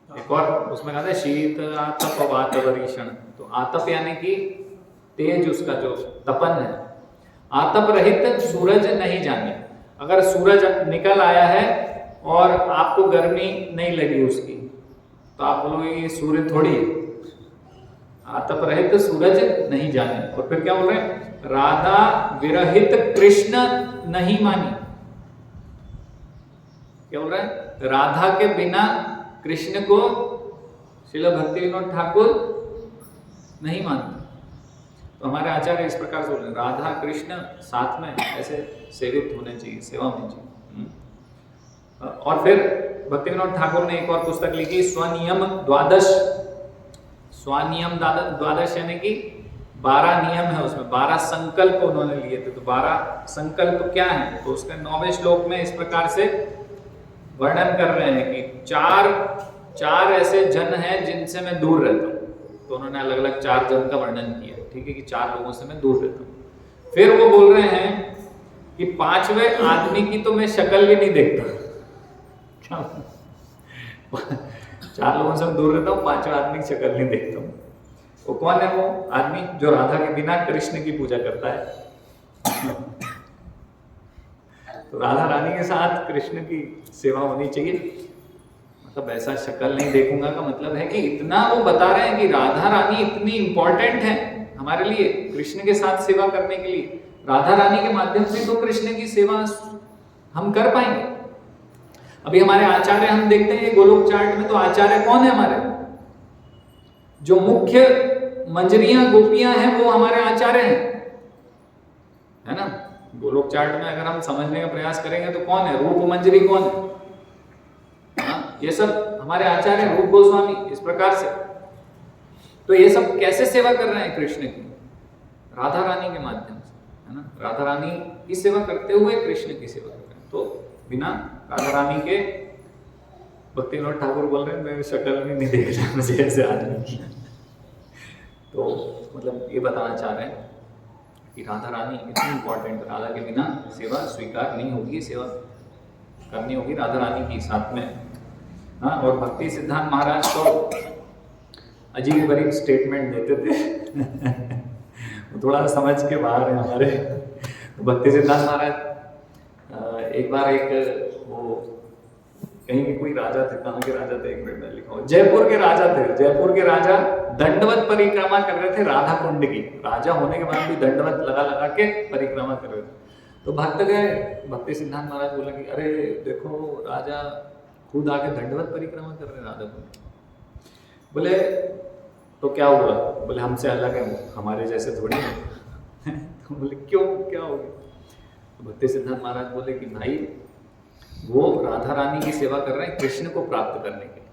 एक और उसमें कहते हैं शीत आतप वातवरीषण। तो आतप यानी कि तेज, उसका जो तपन है। आतप रहित सूरज नहीं जाने, अगर सूरज निकल आया है और आपको गर्मी नहीं लगी उसकी, तो आप बोलोगे ये सूर्य थोड़ी है। आतप रहित सूरज नहीं जाने। और फिर क्या बोल रहे हैं? राधा विरहित कृष्ण नहीं मानी। क्या बोल रहे हैं? राधा के बिना कृष्ण को श्रील भक्ति विनोद ठाकुर नहीं मानते। तो हमारे आचार्य इस प्रकार से बोल रहे हैं, राधा कृष्ण साथ में ऐसे सेवित होने चाहिए, सेवा होनी चाहिए। और फिर भक्ति विनोद ठाकुर ने एक और पुस्तक लिखी, स्वनियम द्वादश। स्वनियम द्वादश यानी कि 12 नियम है उसमें, 12 संकल्प उन्होंने लिए थे। तो 12 संकल्प क्या है, तो उसके 9वें श्लोक में इस प्रकार से वर्णन कर रहे हैं कि चार ऐसे जन हैं जिनसे मैं दूर रहता हूँ। तो उन्होंने अलग अलग 4 जन का वर्णन किया, ठीक है, कि 4 लोगों से मैं दूर रहता हूँ। फिर वो बोल रहे हैं कि 5वें आदमी की तो मैं शक्ल भी नहीं देखता। 4 लोगों से मैं दूर रहता हूँ, 5वें आदमी की शक्ल नहीं देखता हूँ। वो कौन है? वो आदमी जो राधा के बिना कृष्ण की पूजा करता है। तो राधा रानी के साथ कृष्ण की सेवा होनी चाहिए। मतलब ऐसा शक्ल नहीं देखूंगा का मतलब है कि इतना वो बता रहे हैं कि राधा रानी इतनी इंपॉर्टेंट है हमारे लिए, कृष्ण के साथ सेवा करने के लिए। राधा रानी के माध्यम से तो कृष्ण की सेवा हम कर पाएंगे। अभी हमारे आचार्य हम देखते हैं गोलोक चार्ट में, तो आचार्य कौन है हमारे? जो मुख्य मंजरियां गोपियां हैं वो हमारे आचार्य हैं, है ना। गोलोक चार्ट में अगर हम समझने का प्रयास करेंगे तो कौन है? रूप मंजरी कौन है? ये सब हमारे आचार्य रूप गोस्वामी। इस प्रकार से तो ये सब कैसे सेवा कर रहे हैं कृष्ण की? राधा रानी के माध्यम से, है ना। राधा रानी की सेवा करते हुए कृष्ण की सेवा कर रहे हैं। तो बिना राधा रानी के, भक्ति विनोद ठाकुर बोल रहे हैं मैं शक्ल भी नहीं देख रहा मुझे ऐसे आदमी की। तो मतलब ये बताना चाह रहे हैं कि राधा रानी इतनी इंपॉर्टेंट, राधा के बिना सेवा स्वीकार नहीं होगी, सेवा करनी होगी राधा रानी की साथ में। हाँ, और भक्ति सिद्धांत महाराज तो अजीब गरीब स्टेटमेंट देते थे। वो थोड़ा समझ के बाहर है हमारे। तो भक्ति सिद्धांत महाराज एक बार वो कहीं के कोई राजा थे, कहाँ के राजा थे, एक मिनट में लिखा हो, जयपुर के राजा थे। जयपुर के राजा दंडवत परिक्रमा कर रहे थे राधा कुंड की। राजा होने के बाद भी दंडवत लगा लगा के परिक्रमा कर रहे थे। तो भक्त गए, भक्ति सिद्धांत महाराज बोले कि अरे देखो राजा खुद आके दंडवत परिक्रमा कर रहे हैं राधा कुंड। बोले तो क्या हुआ? बोले हमसे अलग है वो, हमारे जैसे थोड़ी है। तो बोले क्यों, क्या हो गया? तो भक्ति सिद्धांत महाराज बोले कि भाई वो राधा रानी की सेवा कर रहे हैं कृष्ण को प्राप्त करने के लिए,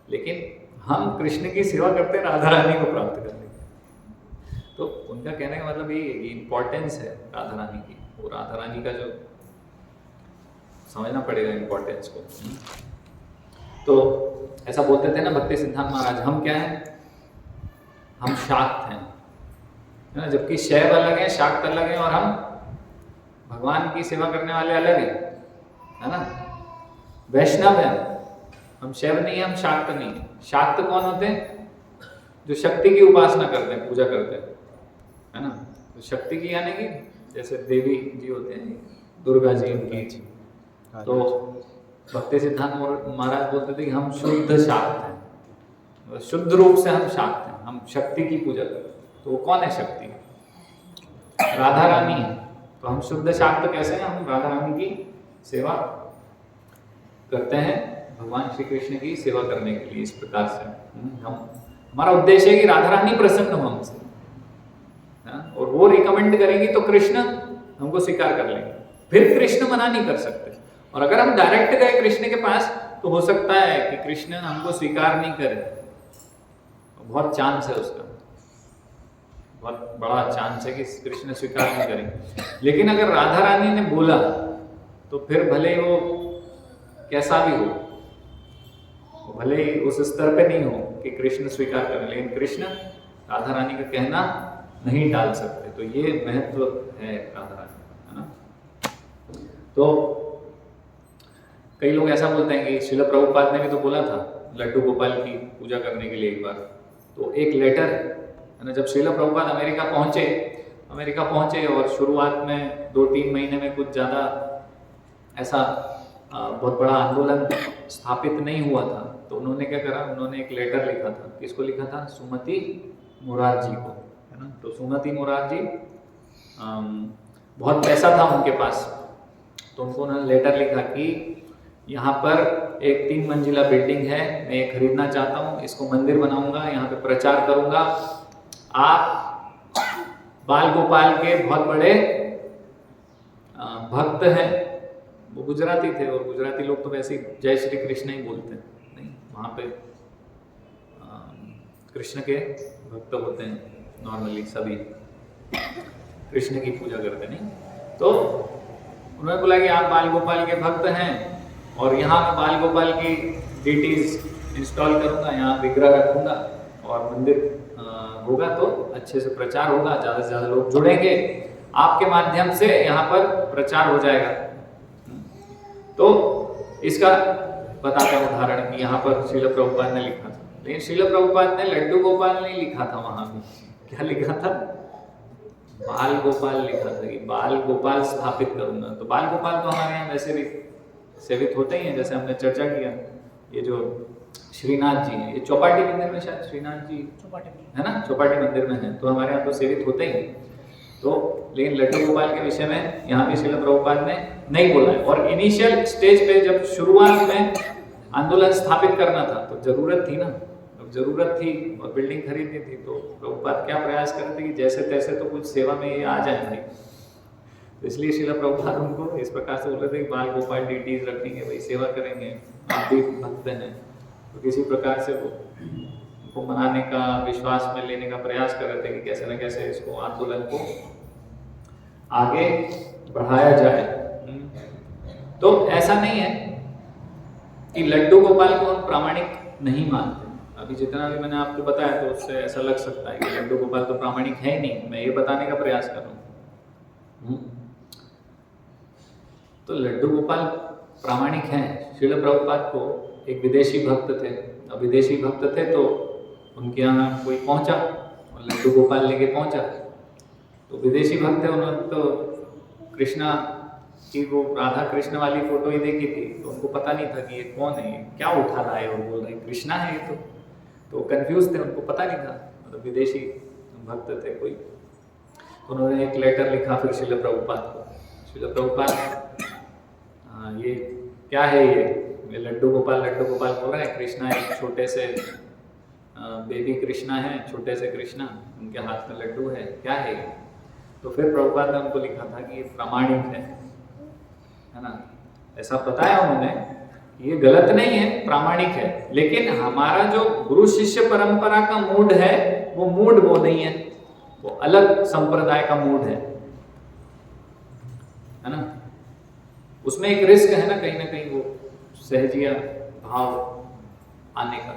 लेकिन हम कृष्ण की सेवा करते हैं राधा रानी को प्राप्त करने के लिए। तो उनका कहने का मतलब ये इम्पोर्टेंस है राधा रानी की। वो राधा रानी का जो समझना पड़ेगा इम्पोर्टेंस को। तो ऐसा बोलते थे ना भक्ति सिद्धांत महाराज, हम क्या हैं? हम शाक्त हैं, है ना। जबकि शैव अलग है, शाक्त अलग है, और हम भगवान की सेवा करने वाले अलग हैं, है ना। वैष्णव है हम, शैव नहीं है, हम शाक्त नहीं है। शाक्त कौन होते हैं? जो शक्ति की उपासना करते हैं, पूजा करते हैं, है ना। तो शक्ति की यानी कि जैसे देवी जी होते हैं, दुर्गा जी उनकी। तो भक्ति सिद्धांत महाराज बोलते थे कि हम शुद्ध शाक्त हैं, शुद्ध रूप से हम शाक्त हैं, हम शक्ति की पूजा करते हैं। तो वो कौन है शक्ति? राधा रानी है। तो हम शुद्ध शाक्त कैसे हैं? हम राधा रानी की सेवा करते हैं, भगवान श्री कृष्ण की सेवा करने के लिए। इस प्रकार से हमारा उद्देश्य है कि राधा रानी प्रसन्न हो हमसे, और वो रिकमेंड करेंगी तो कृष्ण हमको स्वीकार कर लेंगे। फिर कृष्ण मना नहीं कर सकते। और अगर हम डायरेक्ट गए कृष्ण के पास तो हो सकता है कि कृष्ण हमको स्वीकार नहीं करे, बहुत चांस है उसका, बहुत बड़ा चांस है कि कृष्ण स्वीकार नहीं करेंगे। लेकिन अगर राधा रानी ने बोला तो फिर भले ही वो कैसा भी हो, भले ही उस स्तर पे नहीं हो कि कृष्ण स्वीकार करें, लेकिन कृष्ण राधा रानी का कहना नहीं डाल सकते। तो ये महत्व है राधा रानी, है ना। तो कई लोग ऐसा बोलते हैं कि श्रील प्रभुपाद ने भी तो बोला था लड्डू गोपाल की पूजा करने के लिए एक बार। तो एक लेटर है ना, जब श्रील प्रभुपाद अमेरिका पहुंचे और शुरुआत में 2-3 महीने में कुछ ज़्यादा ऐसा बहुत बड़ा आंदोलन स्थापित नहीं हुआ था, तो उन्होंने क्या करा, उन्होंने एक लेटर लिखा था। किसको लिखा था? सुमति मुरार जी को, है ना। तो सुमति मुरार जी बहुत पैसा था उनके पास, तो उनको उन्होंने लेटर लिखा कि यहाँ पर एक 3 मंजिला बिल्डिंग है, मैं ये खरीदना चाहता हूँ, इसको मंदिर बनाऊंगा, यहाँ पे प्रचार करूंगा। आप बाल गोपाल के बहुत बड़े भक्त हैं। वो गुजराती थे, और गुजराती लोग तो वैसे ही जय श्री कृष्ण ही बोलते हैं, नहीं वहाँ पे कृष्ण के भक्त होते हैं, नॉर्मली सभी कृष्ण की पूजा करते नहीं। तो उन्होंने बोला कि आप बाल गोपाल के भक्त हैं और यहाँ मैं बाल गोपाल की डिटीज इंस्टॉल करूँगा, यहाँ विग्रह रखूँगा और मंदिर होगा तो अच्छे से प्रचार होगा, ज़्यादा से ज़्यादा लोग जुड़ेंगे, आपके माध्यम से यहाँ पर प्रचार हो जाएगा। तो इसका बताता हूँ उदाहरण कि यहाँ पर श्रील प्रभुपाद ने लिखा था, लेकिन श्रील प्रभुपाद ने लड्डू गोपाल नहीं लिखा था, वहाँ भी क्या लिखा था, बाल गोपाल लिखा था कि बाल गोपाल स्थापित करूंगा। तो बाल गोपाल तो हमारे यहाँ वैसे भी सेवित होते ही हैं, जैसे हमने चर्चा किया। ये जो श्रीनाथ जी हैं, ये चौपाटी मंदिर में शायद श्रीनाथ जी है ना, चौपाटी मंदिर में है, तो हमारे यहाँ तो सेवित होते ही। तो लेकिन लड्डू गोपाल के विषय में यहाँ भी श्रील प्रभुपाद ने नहीं बोला है। और इनिशियल स्टेज पे जब शुरुआत में आंदोलन स्थापित करना था तो जरूरत थी ना, जरूरत थी और बिल्डिंग खरीदनी थी, तो प्रभुपाद क्या प्रयास करते कि जैसे तैसे तो कुछ सेवा में ये आ जाए भाई। तो इसलिए श्रील प्रभुपाद उनको इस प्रकार से बोल रहे थे कि बाल गोपाल डिटीज रखेंगे, भाई सेवा करेंगे, आप भी भक्त हैं। तो किसी प्रकार से वो उनको मनाने का, विश्वास में लेने का प्रयास कर रहे थे कि कैसे न कैसे इसको आंदोलन को आगे बढ़ाया जाए। तो ऐसा नहीं है कि लड्डू गोपाल को हम प्रामाणिक नहीं मानते। अभी जितना भी मैंने आपको बताया तो उससे ऐसा लग सकता है कि लड्डू गोपाल तो प्रामाणिक है ही नहीं, मैं ये बताने का प्रयास कर रहा हूँ। तो लड्डू गोपाल प्रामाणिक हैं। श्रील प्रभुपाद को एक विदेशी भक्त थे, अब विदेशी भक्त थे तो उनके यहाँ कोई पहुंचा और लड्डू गोपाल लेके पहुंचा। तो विदेशी भक्त थे, उन्होंने तो कृष्णा की वो राधा कृष्ण वाली फोटो ही देखी थी, तो उनको पता नहीं था कि ये कौन है, ये क्या उठा लाए और बोल रहे कृष्णा है ये तो कंफ्यूज थे, उनको पता नहीं था, मतलब विदेशी भक्त थे कोई। तो उन्होंने एक लेटर लिखा फिर श्रील प्रभुपाद को, श्रील प्रभुपाद ये क्या है, ये लड्डू गोपाल बोल रहे हैं, कृष्णा एक छोटे से बेबी कृष्णा है, छोटे से कृष्णा, उनके हाथ में लड्डू है, क्या है ये? तो फिर प्रभुपाद ने उनको लिखा था कि ये प्रामाणिक है ना, ऐसा बताया उन्होंने, ये गलत नहीं है, प्रामाणिक है, लेकिन हमारा जो गुरु शिष्य परंपरा का मूड है वो मूड वो नहीं है, वो अलग संप्रदाय का मूड है ना। उसमें एक रिस्क है ना कहीं वो सहजिया भाव आने का।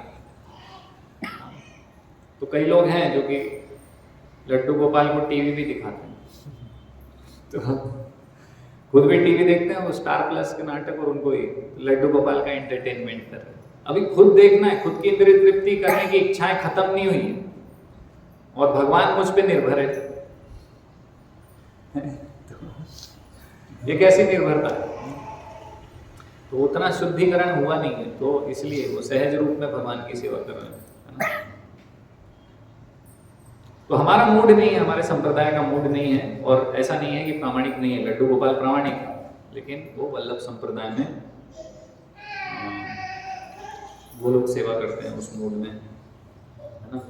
तो कई लोग हैं जो कि लड्डू गोपाल को टीवी भी दिखाते हैं, तो खुद भी टीवी देखते हैं वो स्टार प्लस के नाटक, और उनको ही लड्डू गोपाल का एंटरटेनमेंट कर रहे हैं। अभी खुद देखना है, खुद की इंद्रिय तृप्ति करने की इच्छाएं खत्म नहीं हुई है और भगवान मुझ पे निर्भर है। ये कैसी निर्भरता है? तो उतना शुद्धिकरण हुआ नहीं है, तो इसलिए वो सहज रूप में भगवान की सेवा कर रहे हैं, है ना। तो हमारा मूड नहीं है, हमारे संप्रदाय का मूड नहीं है, और ऐसा नहीं है कि प्रामाणिक नहीं है, लड्डू गोपाल प्रामाणिक है, लेकिन वो वल्लभ संप्रदाय में वो लोग सेवा करते हैं उस मूड में, है ना।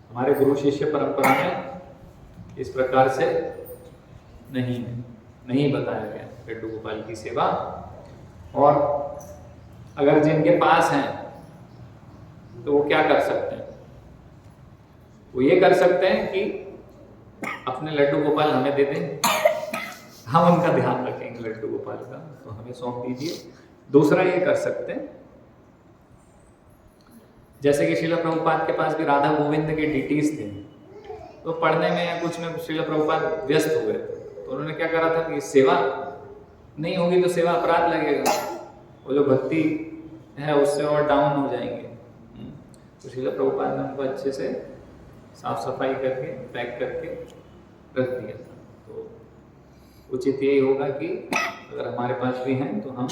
हमारे गुरु शिष्य परंपरा में इस प्रकार से नहीं बताया गया लड्डू गोपाल की सेवा। और अगर जिनके पास हैं तो वो क्या कर सकते हैं? वो ये कर सकते हैं कि अपने लड्डू गोपाल हमें दे दें, हम उनका ध्यान रखेंगे लड्डू गोपाल का, तो हमें सौंप दीजिए। दूसरा ये कर सकते हैं, जैसे कि श्रील प्रभुपाद के पास भी राधा गोविंद के डिटीज थे, तो पढ़ने में या कुछ में श्रील प्रभुपाद व्यस्त हुए, तो उन्होंने क्या करा था कि सेवा नहीं होगी तो सेवा अपराध लगेगा, वो जो भक्ति है उससे और डाउन हो जाएंगे। तो श्रील प्रभुपाद ने उनको अच्छे से साफ सफाई करके पैक करके रख दिया था। तो उचित यही होगा कि अगर हमारे पास भी हैं तो हम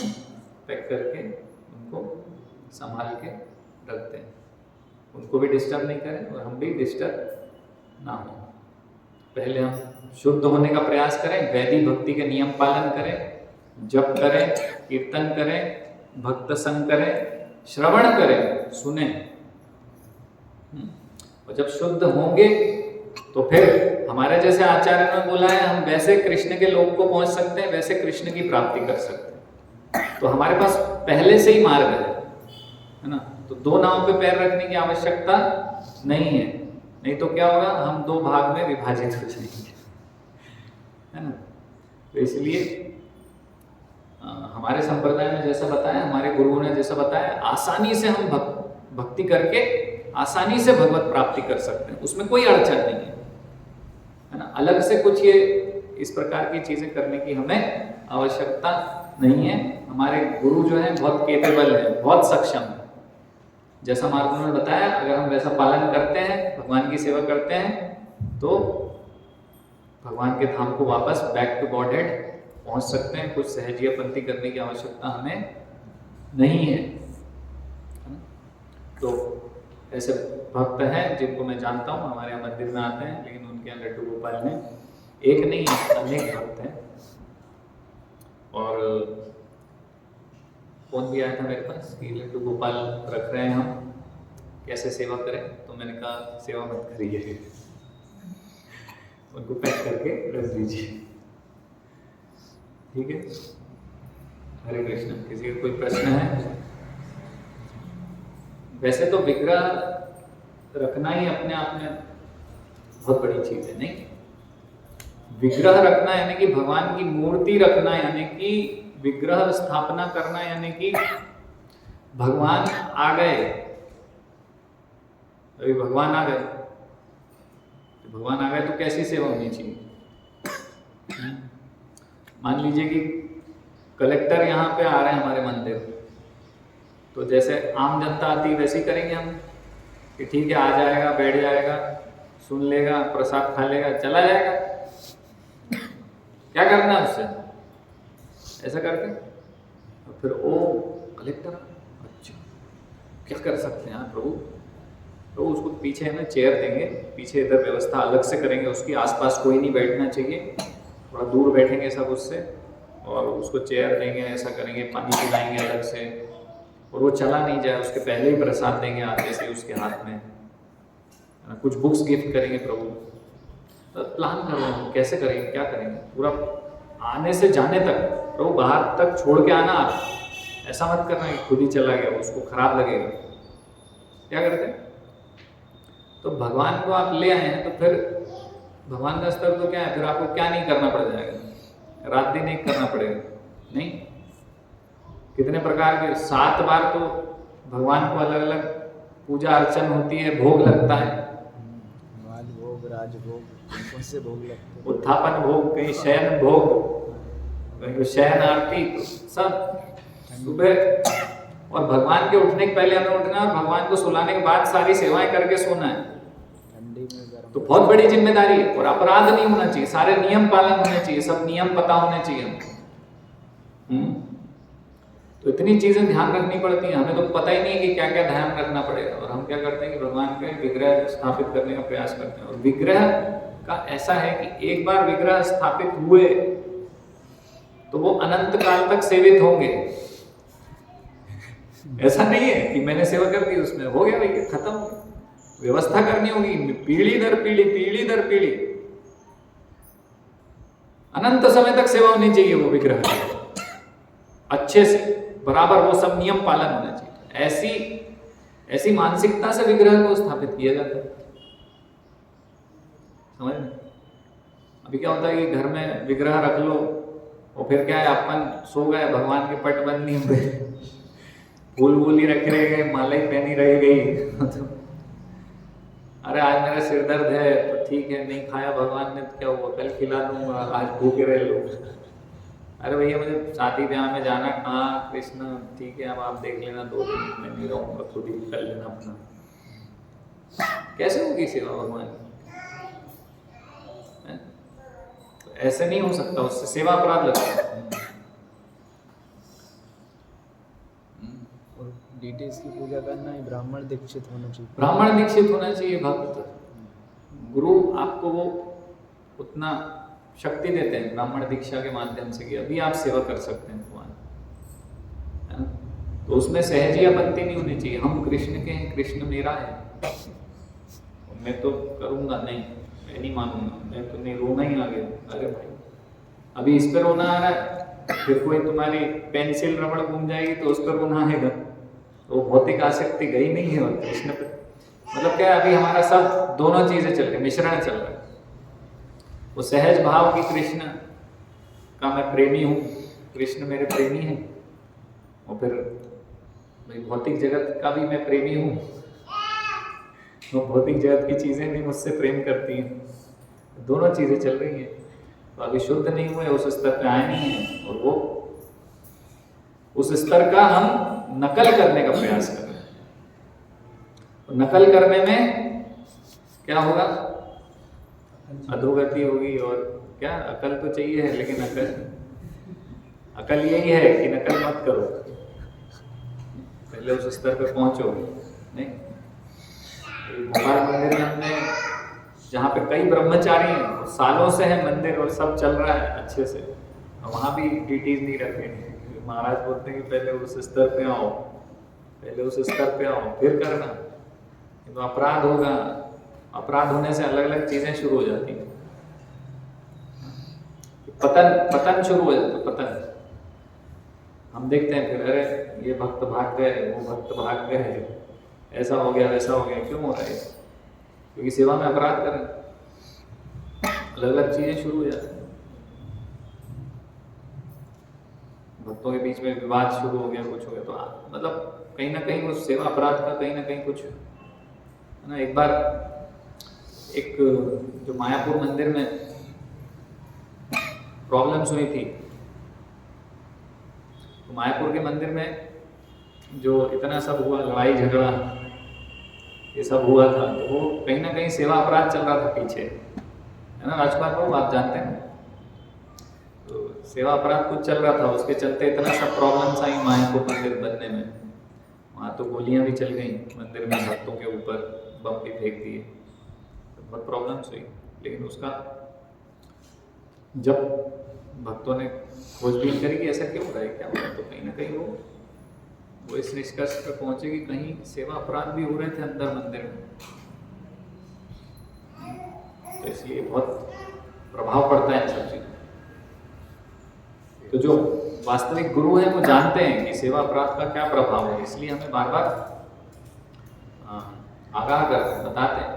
पैक करके उनको संभाल के रखते हैं, उनको भी डिस्टर्ब नहीं करें और हम भी डिस्टर्ब ना हो। पहले हम शुद्ध होने का प्रयास करें, वैदिक भक्ति के नियम पालन करें, जप करें, कीर्तन करें, भक्त संग करें, श्रवण करें, सुने, और जब शुद्ध होंगे तो फिर हमारे जैसे आचार्य ने बोला है, हम वैसे कृष्ण के लोक को पहुंच सकते हैं, वैसे कृष्ण की प्राप्ति कर सकते हैं। तो हमारे पास पहले से ही मार्ग है ना। तो दो नाव पे पैर रखने की आवश्यकता नहीं है, नहीं तो क्या होगा, हम दो भाग में विभाजित हो जाएंगे, है ना। तो इसलिए हमारे संप्रदाय में जैसा बताया, हमारे गुरुओं ने जैसा बताया, आसानी से हम भक्ति करके आसानी से भगवत प्राप्ति कर सकते हैं, उसमें कोई अड़चन नहीं है ना। अलग से कुछ ये इस प्रकार की चीजें करने की हमें आवश्यकता नहीं है। हमारे गुरु जो है बहुत केपेबल है, बहुत सक्षम है। जैसा महात्मा ने बताया, अगर हम वैसा पालन करते हैं, भगवान की सेवा करते हैं, तो भगवान के धाम को वापस बैक टू गॉड हेड पहुंच सकते हैं। कुछ सहजियापंथी करने की आवश्यकता हमें नहीं है। तो ऐसे भक्त हैं जिनको मैं जानता हूँ, हमारे यहाँ मंदिर में आते हैं, लेकिन उनके यहाँ लड्डू गोपाल में एक नहीं अनेक भक्त हैं। और फोन भी आया था मेरे पास कि लड्डू गोपाल रख रहे हैं हम, कैसे सेवा करें। तो मैंने कहा सेवा मत करिए, उनको पैक करके रख दीजिए, ठीक है। हरे कृष्ण। किसी का कोई प्रश्न है? वैसे तो विग्रह रखना ही अपने आप में बहुत बड़ी चीज है, नहीं? विग्रह रखना यानी कि भगवान की मूर्ति रखना, यानी कि विग्रह स्थापना करना, यानी कि भगवान आ गए। अभी भगवान आ गए, तो भगवान आ गए तो कैसी सेवा होनी चाहिए? मान लीजिए कि कलेक्टर यहाँ पे आ रहे हैं हमारे मंदिर, तो जैसे आम जनता आती है वैसे ही करेंगे हम कि ठीक है, आ जाएगा, बैठ जाएगा, सुन लेगा, प्रसाद खा लेगा, चला जाएगा। क्या करना है उससे? ऐसा करके और फिर ओ कलेक्टर, अच्छा क्या कर सकते हैं प्रभु? तो उसको पीछे है ना चेयर देंगे, पीछे इधर व्यवस्था अलग से करेंगे, उसकी आसपास कोई नहीं बैठना चाहिए, थोड़ा दूर बैठेंगे सब उससे, और उसको चेयर देंगे, ऐसा करेंगे, पानी पिलाएंगे अलग से, और वो चला नहीं जाए उसके पहले ही प्रसाद देंगे आते से उसके हाथ में, कुछ बुक्स गिफ्ट करेंगे प्रभु। तो प्लान कर रहे हैं कैसे करेंगे, क्या करेंगे, पूरा आने से जाने तक प्रभु बाहर तक छोड़ के आना। ऐसा मत करना कि खुद ही चला गया, उसको खराब लगेगा। क्या करते हैं? तो भगवान को आप ले आए हैं, तो फिर भगवान का स्तर तो क्या है, फिर आपको क्या नहीं करना पड़ जाएगा, रात दिन एक करना पड़ेगा, नहीं? कितने प्रकार के 7 बार तो भगवान को अलग अलग पूजा अर्चन होती है, भोग लगता है,
भोग, राजभोग, कौन से भोग लगते हैं?
उत्थापन भोग, कहीं शयन भोग, कहीं शयन आरती, तो सब सुबह। और भगवान के उठने के पहले हमें उठना है, और भगवान को सुलाने के बाद सारी सेवाएं करके सोना है।
ठंडी में गर्म,
तो बहुत बड़ी जिम्मेदारी है, और अपराध नहीं होना चाहिए, सारे नियम पालन होने चाहिए, सब नियम पता होने चाहिए हमको। तो इतनी चीजें ध्यान रखनी पड़ती हैं, हमें तो पता ही नहीं है कि क्या क्या ध्यान रखना पड़ेगा। और हम क्या करते हैं कि भगवान के विग्रह स्थापित करने का प्रयास करते हैं। और विग्रह का ऐसा है कि एक बार विग्रह स्थापित हुए तो वो अनंत काल तक सेवित होंगे। ऐसा नहीं है कि मैंने सेवा कर दी, उसमें हो गया भैया, खत्म हो गया। व्यवस्था करनी होगी, पीढ़ी दर पीढ़ी, पीढ़ी दर पीढ़ी, अनंत समय तक सेवा होनी चाहिए वो विग्रह की, अच्छे से बराबर वो सब नियम पालन होना चाहिए। ऐसी मानसिकता से विग्रह को स्थापित किया जाता है, समझ में? अभी क्या होता है कि घर में विग्रह रख लो, और फिर क्या है, अपन सो गए, भगवान के पट बंद नहीं हुए, फूल वूल ही रखे रह गए, माला ही पहनी रह गई। अरे आज मेरा सिर दर्द है, तो ठीक है, नहीं खाया भगवान ने तो क्या हुआ, कल खिला दूंगा, आज भूखे रहे लोग। अरे भैया मुझे शादी ब्याह में जाना, कहाँ कृष्ण, ठीक है अब आप देख लेना, 2 दिन में नहीं रहूंगा, खुद ही कर लेना अपना। कैसे होगी सेवा भगवान की? तो ऐसे नहीं हो सकता, उससे सेवा अपराध लगता है।
और डिटेल्स की पूजा करना है, ब्राह्मण दीक्षित होना चाहिए,
ब्राह्मण दीक्षित होना चाहिए भक्त। गुरु आपको वो उतना शक्ति देते हैं ब्राह्मण दीक्षा के माध्यम से कि अभी आप सेवा कर सकते हैं भगवान, है ना? तो उसमें सहजियापंथी नहीं होनी चाहिए, हम कृष्ण के हैं, कृष्ण मेरा है, मैं तो करूंगा नहीं, मैं नहीं मानूंगा, मैं तो नहीं, रोना ही आ गया। अरे भाई अभी इस पर रोना आ रहा है, फिर कोई तुम्हारी पेंसिल रबड़ घूम जाएगी तो उस पर रोना आएगा, तो भौतिक आसक्ति गई नहीं है, और कृष्ण पे मतलब क्या है, अभी हमारा सब दोनों चीजें चल रही, मिश्रण चल रहा है। वो सहज भाव की कृष्ण का मैं प्रेमी हूँ, कृष्ण मेरे प्रेमी हैं, और फिर भाई भौतिक जगत का भी मैं प्रेमी हूँ, तो भौतिक जगत की चीजें भी मुझसे प्रेम करती हैं, दोनों चीजें चल रही हैं। तो अभी शुद्ध नहीं हुए, उस स्तर पे आए नहीं हैं, और वो उस स्तर का हम नकल करने का प्रयास कर रहे हैं। तो नकल करने में क्या होगा, अधोगति होगी। और क्या, अकल तो चाहिए है, लेकिन अकल यही है कि नकल मत करो, पहले उस स्तर पे पहुंचो। नहीं, भोपाल मंदिर में हमने, जहाँ पे कई ब्रह्मचारी हैं, सालों से है मंदिर और सब चल रहा है अच्छे से, और वहाँ भी ड्यूटीज नहीं रखे। महाराज बोलते हैं कि पहले उस स्तर पे आओ, पहले उस स्तर पे आओ, फिर करना। तो अपराध होगा, अपराध होने से अलग अलग चीजें शुरू हो जाती हैं, पतन शुरू हो जाता है, पतन। हम देखते हैं फिर, अरे ये भक्त भाग गए, वो भक्त भाग गए, ऐसा हो गया, वैसा हो गया। क्यों हो रहा है? क्योंकि सेवा में अपराध कर रहे हैं, अलग अलग चीजें शुरू हो जाती हैं। भक्तों के बीच में विवाद शुरू हो गया, कुछ हो गया, तो मतलब कहीं ना कहीं उस सेवा अपराध का कहीं ना कहीं कुछ है ना। एक बार एक जो मायापुर मंदिर में प्रॉब्लम्स हुई थी, तो मायापुर के मंदिर में जो इतना सब हुआ, लड़ाई झगड़ा ये सब हुआ था, तो वो कहीं ना कहीं सेवा अपराध चल रहा था पीछे, है ना राजकुमार बाबू, आप जानते हैं। तो सेवा अपराध कुछ चल रहा था, उसके चलते इतना सब प्रॉब्लम्स आई मायापुर मंदिर बनने में। वहाँ तो गोलियां भी चल गई मंदिर में, भक्तों के ऊपर बम भी फेंक दिए, तो बहुत प्रॉब्लम्स हुई। लेकिन उसका जब भक्तों ने खोजबीन करी कि ऐसा क्यों हो रहा है, क्या हो रहा है, तो कहीं ना कहीं वो इस निष्कर्ष पर पहुंचे कि कहीं सेवा अपराध भी हो रहे थे अंदर मंदिर में। तो इसलिए बहुत प्रभाव पड़ता है इन सब चीजों। तो जो वास्तविक गुरु हैं वो जानते हैं कि सेवा अपराध का क्या प्रभाव है, इसलिए हमें बार बार आगाह करते, बताते हैं,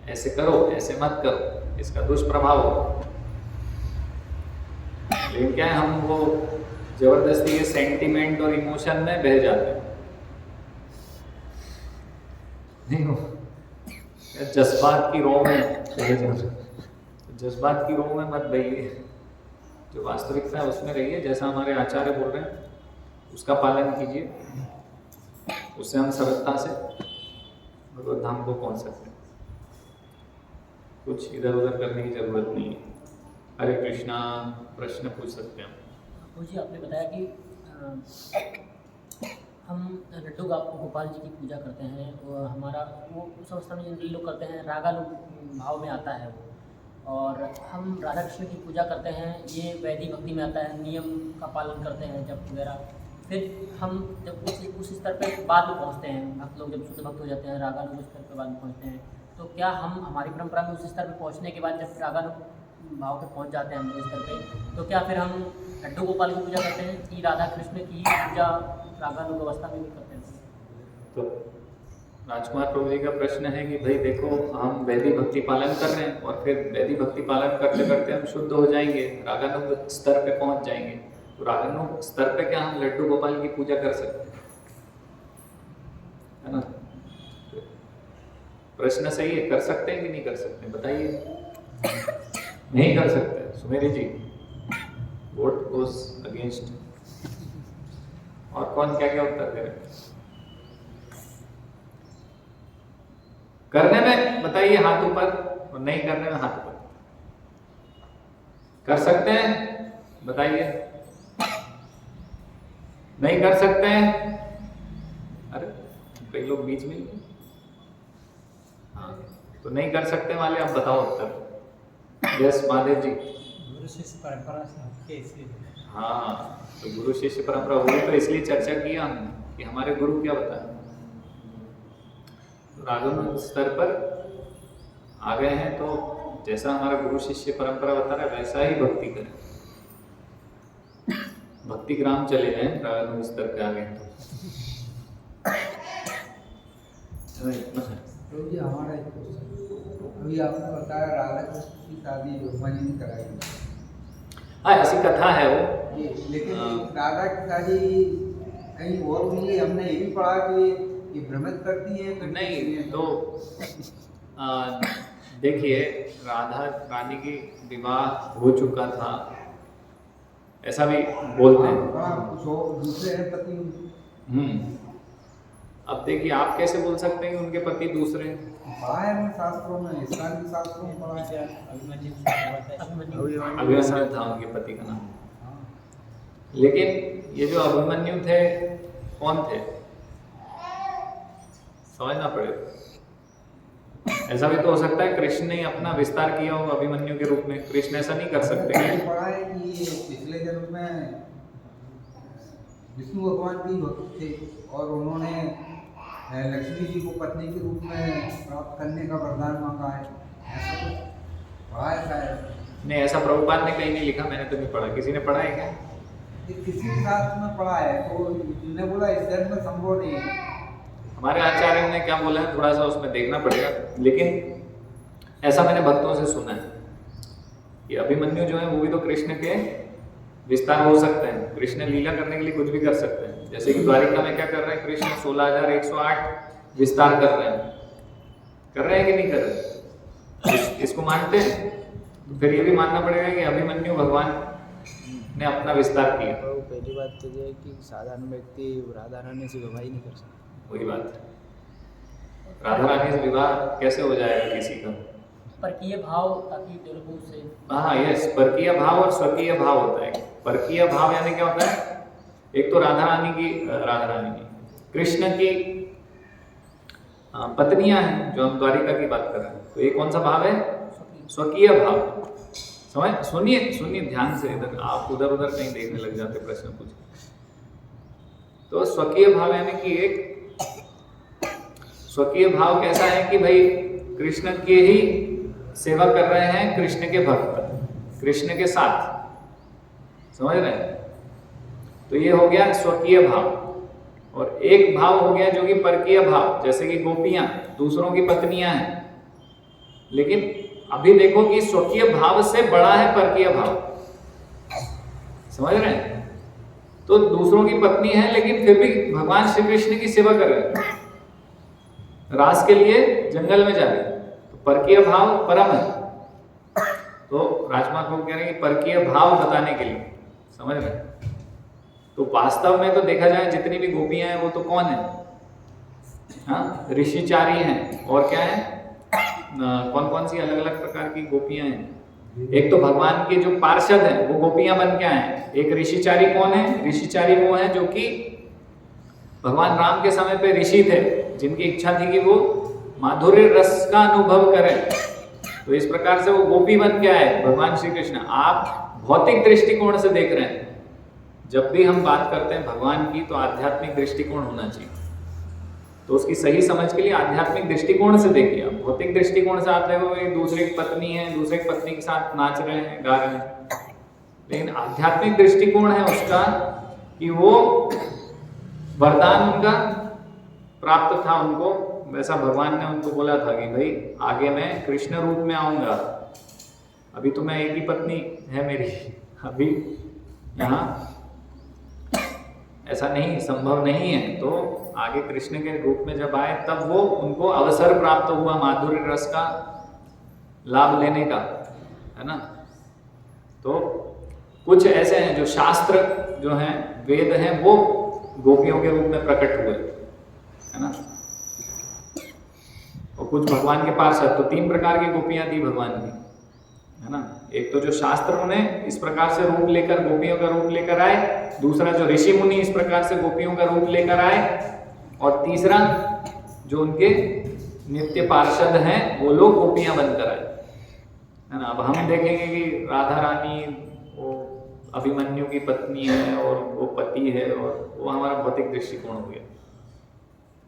ऐसे करो, ऐसे मत करो, इसका दुष्प्रभाव हो। लेकिन क्या है, हम वो जबरदस्ती के सेंटिमेंट और इमोशन में बह जाते हैं। नहीं हो, जज्बात की रो में बह जाते, जज्बात की रो में मत बहिए, जो वास्तविकता है उसमें रहिए। जैसा हमारे आचार्य बोल रहे हैं उसका पालन कीजिए, उससे हम सरलता से भगवत धाम को पहुंच सकते हैं। कुछ इधर उधर करने की जरूरत नहीं है। हरे कृष्णा, प्रश्न पूछ सकते हैं।
बापू जी, आपने बताया कि हम लड्डू गोपाल जी की पूजा करते हैं, वो हमारा वो उस अवस्था में जिन लोग करते हैं रागानु भाव में आता है वो, और हम राधा कृष्ण की पूजा करते हैं, ये वैदिक भक्ति में आता है, नियम का पालन करते हैं जब वगैरह। फिर हम जब उस स्तर पर बाद में पहुँचते हैं, भक्त लोग जब शुद्ध भक्त हो जाते हैं, रागानु स्तर पर बाद में पहुँचते हैं, तो क्या हम हमारी परंपरा में उस स्तर पर पहुँचने के बाद जब रागानु भाव पे पहुँच जाते हैं हम इस स्तर पे, तो क्या फिर हम लड्डू गोपाल की पूजा करते हैं कि राधा कृष्ण की पूजा रागानु अवस्था में भी करते हैं?
तो राजकुमार प्रभु जी का प्रश्न है कि भाई देखो, हम वैदिक भक्ति पालन कर रहे हैं और फिर वैदिक भक्ति पालन करते करते हम शुद्ध हो जाएंगे, रागानु स्तर पे पहुंच जाएंगे, तो रागानु स्तर पे क्या हम लड्डू गोपाल की पूजा कर सकते हैं? है ना, प्रश्न सही है, कर सकते हैं कि नहीं कर सकते, बताइए। नहीं कर सकते। सुमेरी जी, वोट गोस अगेंस्ट। और कौन क्या क्या उत्तर दे रहे? करने में बताइए हाथ ऊपर, और नहीं करने में हाथ ऊपर। कर सकते हैं बताइए, नहीं कर सकते हैं? अरे कई लोग बीच में ही। हाँ, तो नहीं कर सकते वाले आप बताओ उत्तर। यस महादेव जी।
गुरु शिष्य परंपरा से हटके इसलिए।
हाँ, तो गुरु शिष्य परंपरा हुई, तो इसलिए चर्चा किया हमने कि हमारे गुरु क्या बताए। रागानु स्तर पर आ गए हैं, तो जैसा हमारा गुरु शिष्य परंपरा बता रहा है वैसा ही भक्ति करें। भक्ति ग्राम चले जाएं, रागानु स्तर पे आ गए तो इतना है।
तो ये हमारा एक क्वेश्चन, अभी आपने बताया राधा कृष्ण की शादी रुक्मणी ने कराई,
हाँ ऐसी कथा है वो।
लेकिन
हाँ।
राधा की शादी कहीं और मिली, हमने ये भी पढ़ा कि ये भ्रमित करती है तो
नहीं तो देखिए राधा रानी की विवाह हो चुका था ऐसा भी बोलते हैं।
कुछ और दूसरे हैं पति।
अब देखिए आप कैसे बोल सकते हैं कि उनके पति दूसरे हैं?
पढ़ा है हमने शास्त्रों में, इस्लामी शास्त्रों में पढ़ा है।
अभिमन्यु था उनके पति का नाम। लेकिन ये जो अभिमन्यु थे कौन थे समझना पड़ेगा। ऐसा भी तो हो सकता है कृष्ण ने अपना विस्तार किया हो अभिमन्यु के रूप में, कृष्ण ऐसा नहीं कर सकते
मैंने पढ़ा है कि ये पिछले जन्म में विष्णु भगवान के ही भक्त थे और उन्होंने लक्ष्मी जी को पत्नी के रूप में प्राप्त करने का वरदान मांगा है, ऐसा कुछ पढ़ा है शायद।
नहीं ऐसा प्रभुपाद ने कहीं नहीं लिखा, मैंने तो नहीं पढ़ा। किसी ने पढ़ा है क्या?
ये किसी के साथ में पढ़ा है तो उन्होंने बोला इस जन्म में संभव नहीं है।
हमारे आचार्य ने क्या बोला है थोड़ा सा उसमें देखना पड़ेगा, लेकिन ऐसा मैंने भक्तों से सुना है कि अभिमन्यु जो है वो भी तो कृष्ण के विस्तार हो सकते हैं। कृष्ण लीला करने के लिए कुछ भी कर सकते हैं, जैसे कि द्वारिका में क्या कर रहे हैं कृष्ण 16,108 विस्तार कर रहे हैं कि नहीं कर रहे? इसको मानते हैं तो फिर ये भी मानना पड़ेगा कि अभिमन्यु भगवान ने अपना विस्तार किया।
तो पहली बात तो ये है कि साधारण व्यक्ति राधा रानी से विवाह ही नहीं कर सकता।
वही बात है, राधा रानी से विवाह कैसे हो जाएगा किसी का?
परकीय भाव काफी तेलुगु से।
हाँ यस, परकीय भाव और स्वकीय भाव होता है। परकीय भाव यानी क्या होता है? एक तो राधा रानी की कृष्ण की पत्नियां हैं जो हम द्वारिका की बात कर रहे हैं, तो ये कौन सा भाव है? स्वकीय भाव। समझ सुनिए ध्यान से, इधर आप उधर कहीं देखने लग जाते प्रश्न पूछ। तो स्वकीय भाव यानी कि एक स्वकीय भाव कैसा है कि भाई कृष्ण के ही सेवा कर रहे हैं, कृष्ण के भक्त कृष्ण के साथ, समझ रहे हैं? तो ये हो गया स्वकीय भाव। और एक भाव हो गया जो कि परकीय भाव, जैसे कि गोपियां दूसरों की पत्नियां हैं। लेकिन अभी देखो कि स्वकीय भाव से बड़ा है परकीय भाव, समझ रहे हैं? तो दूसरों की पत्नी है लेकिन फिर भी भगवान श्री कृष्ण की सेवा कर रहे हैं, रास के लिए जंगल में जा रहे हैं, तो परकीय भाव परम है। तो राजमा को कह रहे हैं कि परकीय भाव बताने के लिए, समझ रहे हैं? तो वास्तव में तो देखा जाए जितनी भी गोपियां हैं वो तो कौन है? हाँ, ऋषिचारी हैं। और क्या है? कौन कौन सी अलग अलग प्रकार की गोपियां हैं? एक तो भगवान के जो पार्षद हैं वो गोपियां बन के आए हैं। एक ऋषिचारी कौन है? ऋषिचारी वो है जो कि भगवान राम के समय पे ऋषि थे, जिनकी इच्छा थी कि वो माधुर्य रस का अनुभव करें। तो इस प्रकार से वो गोपी बन के आए भगवान श्री कृष्ण। आप भौतिक दृष्टिकोण से देख रहे हैं। जब भी हम बात करते हैं भगवान की तो आध्यात्मिक दृष्टिकोण होना चाहिए। तो उसकी सही समझ के लिए आध्यात्मिक दृष्टिकोण से देखिए। आप भौतिक दृष्टिकोण से आप देखोगे दूसरे की पत्नी है, दूसरे की पत्नी के साथ नाच रहे हैं, गा रहे हैं। लेकिन आध्यात्मिक दृष्टिकोण है उसका कि वो वरदान उनका प्राप्त था उनको, वैसा भगवान ने उनको बोला था कि भाई आगे मैं कृष्ण रूप में आऊंगा, अभी तो मैं एक ही पत्नी है मेरी, अभी यहाँ ऐसा नहीं, संभव नहीं है। तो आगे कृष्ण के रूप में जब आए तब वो उनको अवसर प्राप्त हुआ माधुर्य रस का लाभ लेने का, है ना? तो कुछ ऐसे हैं जो शास्त्र जो हैं, वेद हैं, वो गोपियों के रूप में प्रकट हुए, है ना? और कुछ भगवान के पार्षद। तो 3 प्रकार की गोपियां थी भगवान की, है ना? एक तो जो शास्त्रों ने इस प्रकार से रूप लेकर गोपियों का रूप लेकर आए, दूसरा जो ऋषि मुनि इस प्रकार से गोपियों का रूप लेकर आए, और तीसरा जो उनके नित्य पार्षद हैं वो लोग गोपियां बनकर आए, है ना? अब हम देखेंगे कि राधा रानी वो अभिमन्यु की पत्नी है और वो पति है, और वो हमारा भौतिक दृष्टिकोण हो गया।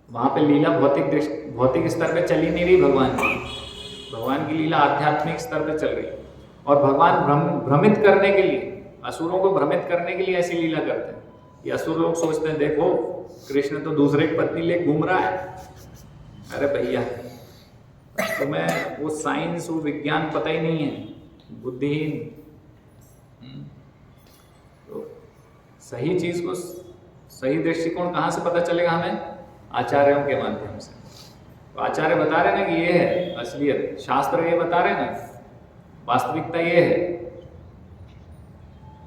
वहां पे लीला भौतिक स्तर पे चली नहीं रही भगवान की लीला आध्यात्मिक स्तर पे चल रही है। और भगवान भ्रमित करने के लिए, असुरों को भ्रमित करने के लिए ऐसी लीला करते हैं। ये असुर लोग सोचते हैं देखो कृष्ण तो दूसरे की पत्नी ले घूम रहा है। अरे भैया तुम्हें वो साइंस वो विज्ञान पता ही नहीं है, बुद्धिहीन। तो सही चीज को, सही दृष्टिकोण कहाँ से पता चलेगा हमें? आचार्यों के माध्यम से। तो आचार्य बता रहे ना कि ये है असलियत, शास्त्र ये बता रहे ना वास्तविकता ये है,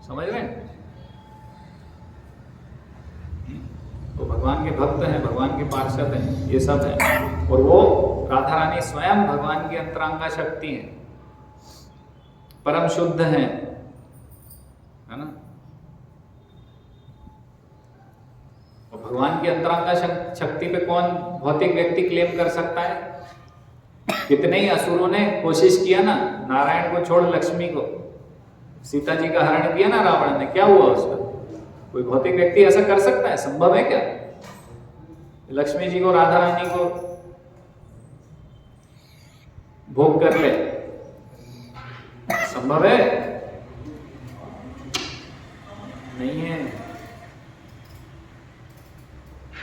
समझ रहे हैं? तो भगवान के भक्त हैं, भगवान के पार्षद हैं, ये सब है। और वो राधा रानी स्वयं भगवान की अंतरांगा शक्ति है, परम शुद्ध है ना। और भगवान की अंतरांगा शक्ति पे कौन भौतिक व्यक्ति क्लेम कर सकता है? कितने ही असुरों ने कोशिश किया ना, नारायण को छोड़ लक्ष्मी को, सीता जी का हरण किया ना रावण ने, क्या हुआ उसका? कोई भौतिक व्यक्ति ऐसा कर सकता है? संभव है क्या? लक्ष्मी जी को, राधा रानी को भोग कर ले, संभव है? नहीं है।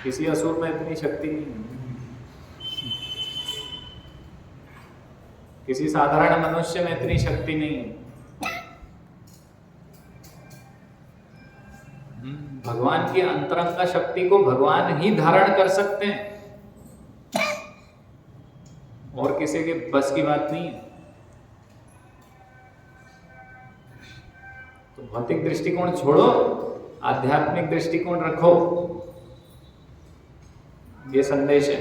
किसी असुर में इतनी शक्ति नहीं है, किसी साधारण मनुष्य में इतनी शक्ति नहीं है। भगवान की अंतरंग शक्ति को भगवान ही धारण कर सकते हैं, और किसी के बस की बात नहीं है। तो भौतिक दृष्टिकोण छोड़ो, आध्यात्मिक दृष्टिकोण रखो, ये संदेश है।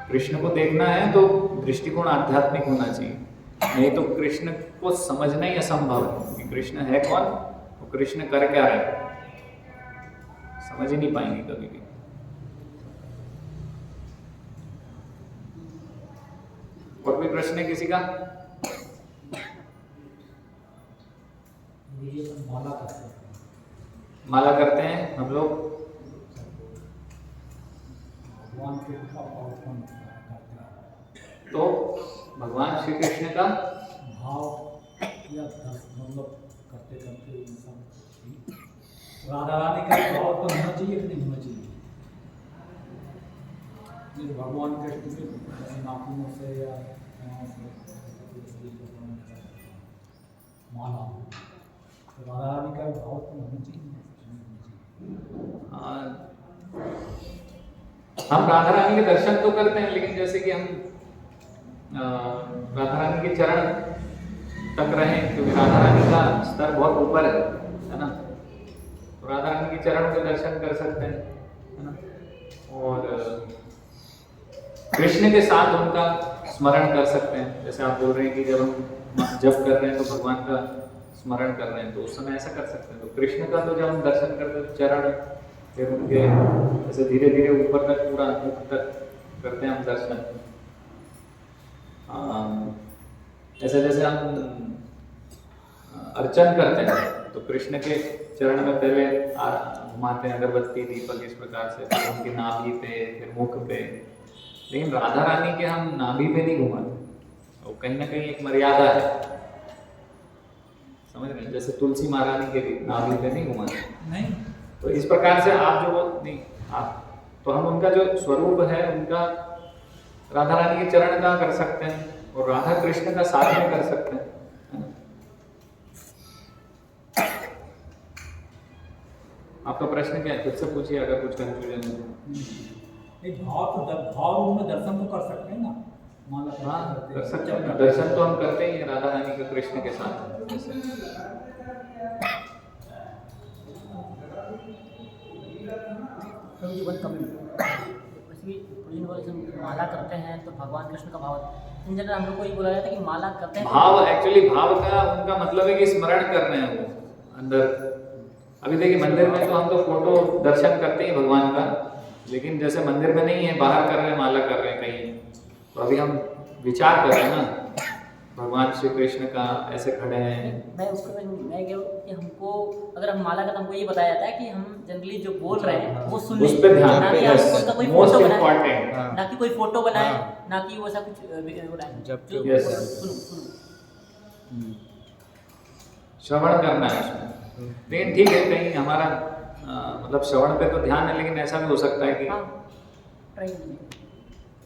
कृष्ण को देखना है तो दृष्टिकोण आध्यात्मिक होना चाहिए, नहीं तो कृष्ण को समझना ही असंभव है कि कृष्ण है कौन, वो कृष्ण कर क्या रहे, समझ ही नहीं पाएंगे कभी भी। और कोई प्रश्न है किसी का? माला करते हैं हम लोग, तो भगवान श्री कृष्ण का
भाव या मतलब करते करते राधा रानी का भाव तो होना चाहिए कि नहीं होना चाहिए? भगवान कृष्ण के नाखूनों से या माला, तो राधा रानी का भाव तो होना चाहिए।
हम राधा रानी के दर्शन तो करते हैं, लेकिन जैसे कि हम राधा रानी के चरण तक रहें, क्योंकि राधा रानी का स्तर बहुत ऊपर है ना। तो राधा रानी के चरणों के दर्शन कर सकते हैं, है ना। और कृष्ण के साथ उनका स्मरण कर सकते हैं। जैसे आप बोल रहे हैं कि जब हम जप कर रहे हैं तो भगवान का स्मरण कर रहे हैं, तो उस समय ऐसा कर सकते हैं। तो कृष्ण का तो जब हम दर्शन करते हैं चरण, फिर उनके ऐसे धीरे धीरे ऊपर तक, पूरा मुख तक करते हैं हम दर्शन। ऐसे जैसे हम अर्चन करते हैं तो कृष्ण के चरण में पहले घुमाते हैं अगरबत्ती दीपक इस प्रकार से, फिर उनकी नाभि पे, फिर मुख पे। लेकिन राधा रानी के हम नाभि पे नहीं घुमाते, वो कहीं ना कहीं एक मर्यादा है, समझ रहे हैं? जैसे तुलसी महारानी के भी नाभि पे नहीं घुमाते
नहीं,
तो इस प्रकार से आप जो नहीं आप, तो हम उनका जो स्वरूप है उनका राधा रानी के चरण का कर सकते हैं, और राधा कृष्ण का साथ में कर सकते हैं, है ना। आपका प्रश्न क्या है? फिर से पूछिए अगर कुछ कंफ्यूजन है।
भाव रूप में दर्शन तो कर सकते हैं ना, माला
कर सकते हैं, दर्शन तो हम करते ही हैं राधा रानी के कृष्ण के साथ।
माला करते हैं तो भगवान कृष्ण का भाव, इन जनरल हम लोग को ये बोला जाता है कि माला करते हैं
भाव, एक्चुअली भाव का उनका मतलब है कि स्मरण कर रहे हैं वो अंदर। अभी देखिए मंदिर में तो हम तो फोटो दर्शन करते हैं भगवान का, लेकिन जैसे मंदिर में नहीं है, बाहर कर रहे हैं, माला कर रहे हैं कहीं, तो अभी हम विचार कर रहे हैं ना भगवान श्री कृष्ण का ऐसे खड़े हैं।
मैं उसको मैं कह रहा हूँ कि हमको अगर हम माला का, तो हमको ये बताया जाता है कि हम जनरली जो बोल रहे हैं वो सुनने,
उस पे ध्यान,
ना कि
yes,
हम उसका कोई
most
फोटो बनाए,
important।
ना कि कोई फोटो बनाए,
हाँ।
ना कि वैसा कुछ बनाए।
जब
जो
yes।
सुनो
श्रवण करना है उसमें। लेकिन ठीक है, कहीं हमारा मतलब श्रवण पे तो ध्यान है, लेकिन ऐसा भी हो सकता है कि
हाँ ट्राई कीजिए।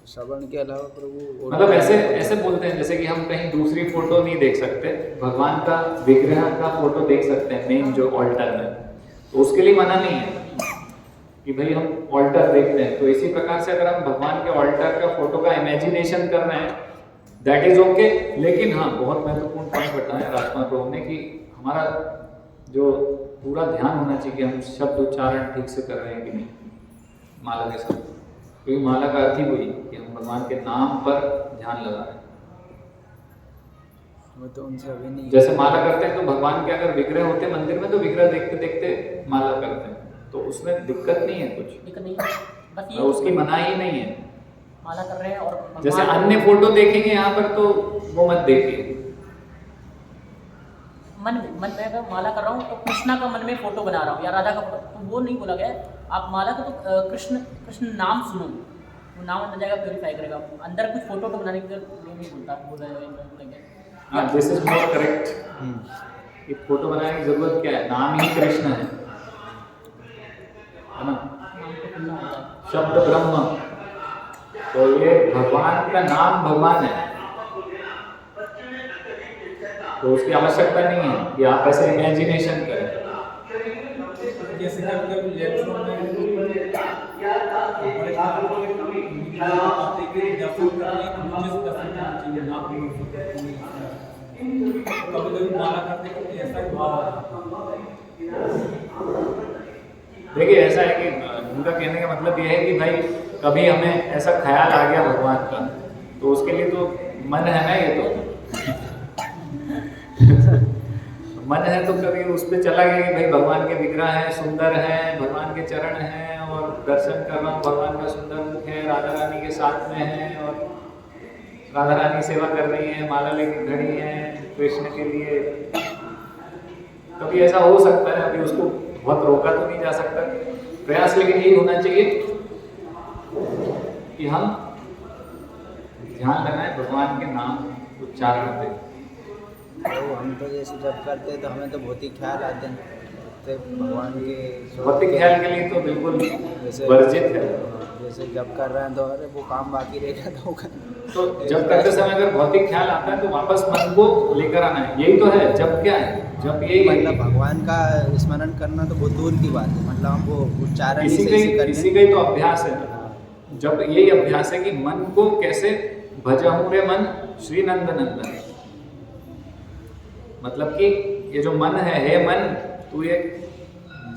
श्रवण के अलावा प्रभु
मतलब ऐसे ऐसे बोलते हैं जैसे कि हम कहीं दूसरी फोटो नहीं देख सकते, भगवान का विग्रह का फोटो देख सकते हैं मेन जो ऑल्टर में, तो उसके लिए मना नहीं है कि भाई हम ऑल्टर देखते हैं। तो इसी प्रकार से अगर हम भगवान के ऑल्टर का फोटो का इमेजिनेशन कर रहे हैं दैट इज ओके। लेकिन हाँ, बहुत महत्वपूर्ण पॉइंट बताया राजकुमार प्रभु ने कि हमारा जो पूरा ध्यान होना चाहिए कि हम शब्द उच्चारण ठीक से कर रहे हैं कि नहीं माला के साथ, क्योंकि माला का अर्थ ही वही कि हम भगवान के नाम पर ध्यान लगा रहे हैं।
वो तो उनसे अभी नहीं।
जैसे माला करते हैं तो भगवान के अगर विग्रह होते मंदिर में तो विग्रह देखते देखते माला करते हैं, तो उसमें दिक्कत नहीं है, कुछ
दिक्कत नहीं है, बस
और
ये
उसकी मनाही नहीं है।
माला कर रहे हैं और भगवान-
जैसे अन्य फोटो देखेंगे यहाँ पर तो वो मत देखिए।
मन में अगर माला कर रहा हूँ तो कृष्णा का मन में फोटो बना रहा हूँ या राधा का फोटो, तो वो नहीं बोला गया है। आप माला को तो कृष्ण नाम सुनो, वो नाम अंदर जाएगा, प्योरीफाई करेगा। अंदर कुछ फोटो को बनाने के लिए नहीं बोलता, बोला
हाँ, दिस इज मोर करेक्ट। ये फोटो बनाने की जरूरत क्या है, नाम ही कृष्ण है ना, शब्द ब्रह्म, तो ये भगवान का नाम भगवान है, तो उसकी आवश्यकता नहीं है कि आप ऐसे इमेजिनेशन करें।
जैसे कभी कभी लेक्चरों में बड़े आते कि दर्शन करने तो मुझे से दर्शन करना चाहिए, ना कोई कभी कभी माला करते कि ऐसा ही भाव आता है।
देखिए ऐसा है कि उनका कहने का मतलब ये है कि भाई कभी हमें ऐसा ख्याल आ गया भगवान का, तो उसके लिए तो मन है ना, ये तो मन है तो कभी उस पर चला गया कि भाई भगवान के विग्रह हैं, सुंदर हैं, भगवान के चरण हैं और दर्शन कर रहा हूँ, भगवान का सुंदर मुख है, राधा रानी के साथ में है और राधा रानी सेवा कर रही है, माला लेके खड़ी है कृष्ण के लिए। कभी ऐसा हो सकता है, अभी उसको बहुत रोका तो नहीं जा सकता। प्रयास लेकिन यही होना चाहिए कि हम ध्यान लगाएं भगवान के नाम उच्चारण पे।
तो हम तो जैसे जब करते हैं तो हमें तो बहुत ही ख्याल आते हैं, तो भगवान के
भौतिक ख्याल के लिए तो बिल्कुल
जैसे
वर्जित है।
जैसे जब कर रहे हैं तो अरे वो काम बाकी रह गया था वो
तो जब करते समय अगर भौतिक ख्याल आता है तो वापस मन को लेकर आना है, यही तो है जब। क्या है जब, यही
मतलब भगवान का स्मरण करना तो बहुत दूर की बात है, मतलब हम वो उच्चारण ही
इसी
सही से
इसी
करने।
का ही तो अभ्यास है। जब यही अभ्यास है कि मन को कैसे भजहूँ रे मन श्री नंद नंदन, मतलब कि ये जो मन है, हे मन तू ये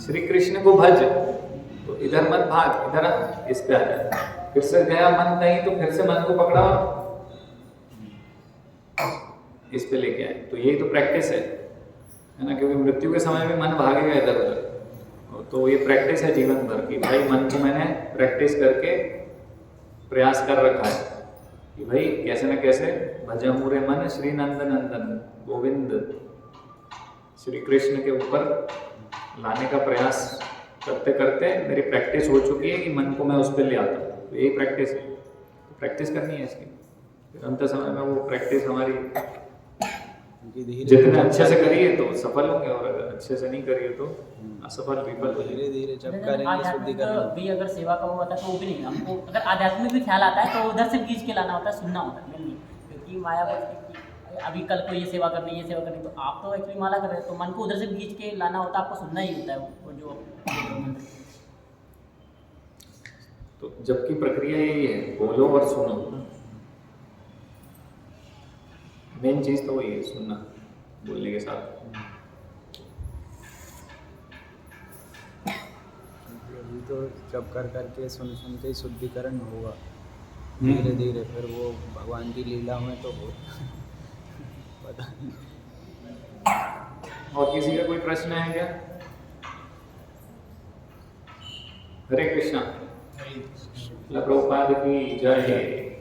श्री कृष्ण को भज, तो इधर मत भाग, इधर इस पे आ जाए। फिर से गया मन कहीं तो फिर से मन को पकड़ा इस पे लेके आए, तो यही तो प्रैक्टिस है ना। क्योंकि मृत्यु के समय में मन भागेगा इधर उधर, तो ये प्रैक्टिस है जीवन भर की। भाई मन को मैंने प्रैक्टिस करके प्रयास कर रखा है कि भाई कैसे न कैसे भजहूँ रे मन श्री नंद नंदन, गोविंद श्री कृष्ण के ऊपर लाने का प्रयास करते करते मेरी प्रैक्टिस हो चुकी है कि मन को मैं उस पर ले आता हूँ। तो यही प्रैक्टिस है, तो प्रैक्टिस करनी है इसकी। फिर अंत समय में वो प्रैक्टिस हमारी जितने अच्छे से करिए तो सफल होंगे, और अगर अच्छे से नहीं करिए तो असफल विफल होंगे।
धीरे धीरे जब
लेकिन
करेंगे
आध्यात्मिक
शुद्धिकरण।
भी अगर सेवा का वो होता है तो वो भी नहीं, हमको अगर आध्यात्मिक भी ख्याल आता है तो उधर से खींच के लाना होता है, सुनना होता है मेनली। क्योंकि माया बोलती है कि अभी कल को ये सेवा करनी, ये सेवा करनी, तो आप तो एक्चुअली माला कर रहे हैं, तो मन को उधर से खींच के लाना होता है, आपको सुनना ही होता है वो जो
तो जबकि प्रक्रिया यही है, बोलो और सुनो। मेन चीज तो वही है, सुनना बोलने के साथ।
अभी तो जब कर करके सुन सुन के शुद्धिकरण होगा धीरे धीरे, फिर वो भगवान की लीला में तो बहुत पता नहीं।
और किसी का कोई प्रश्न है क्या? हरे कृष्णा। प्रभुपाद की जय।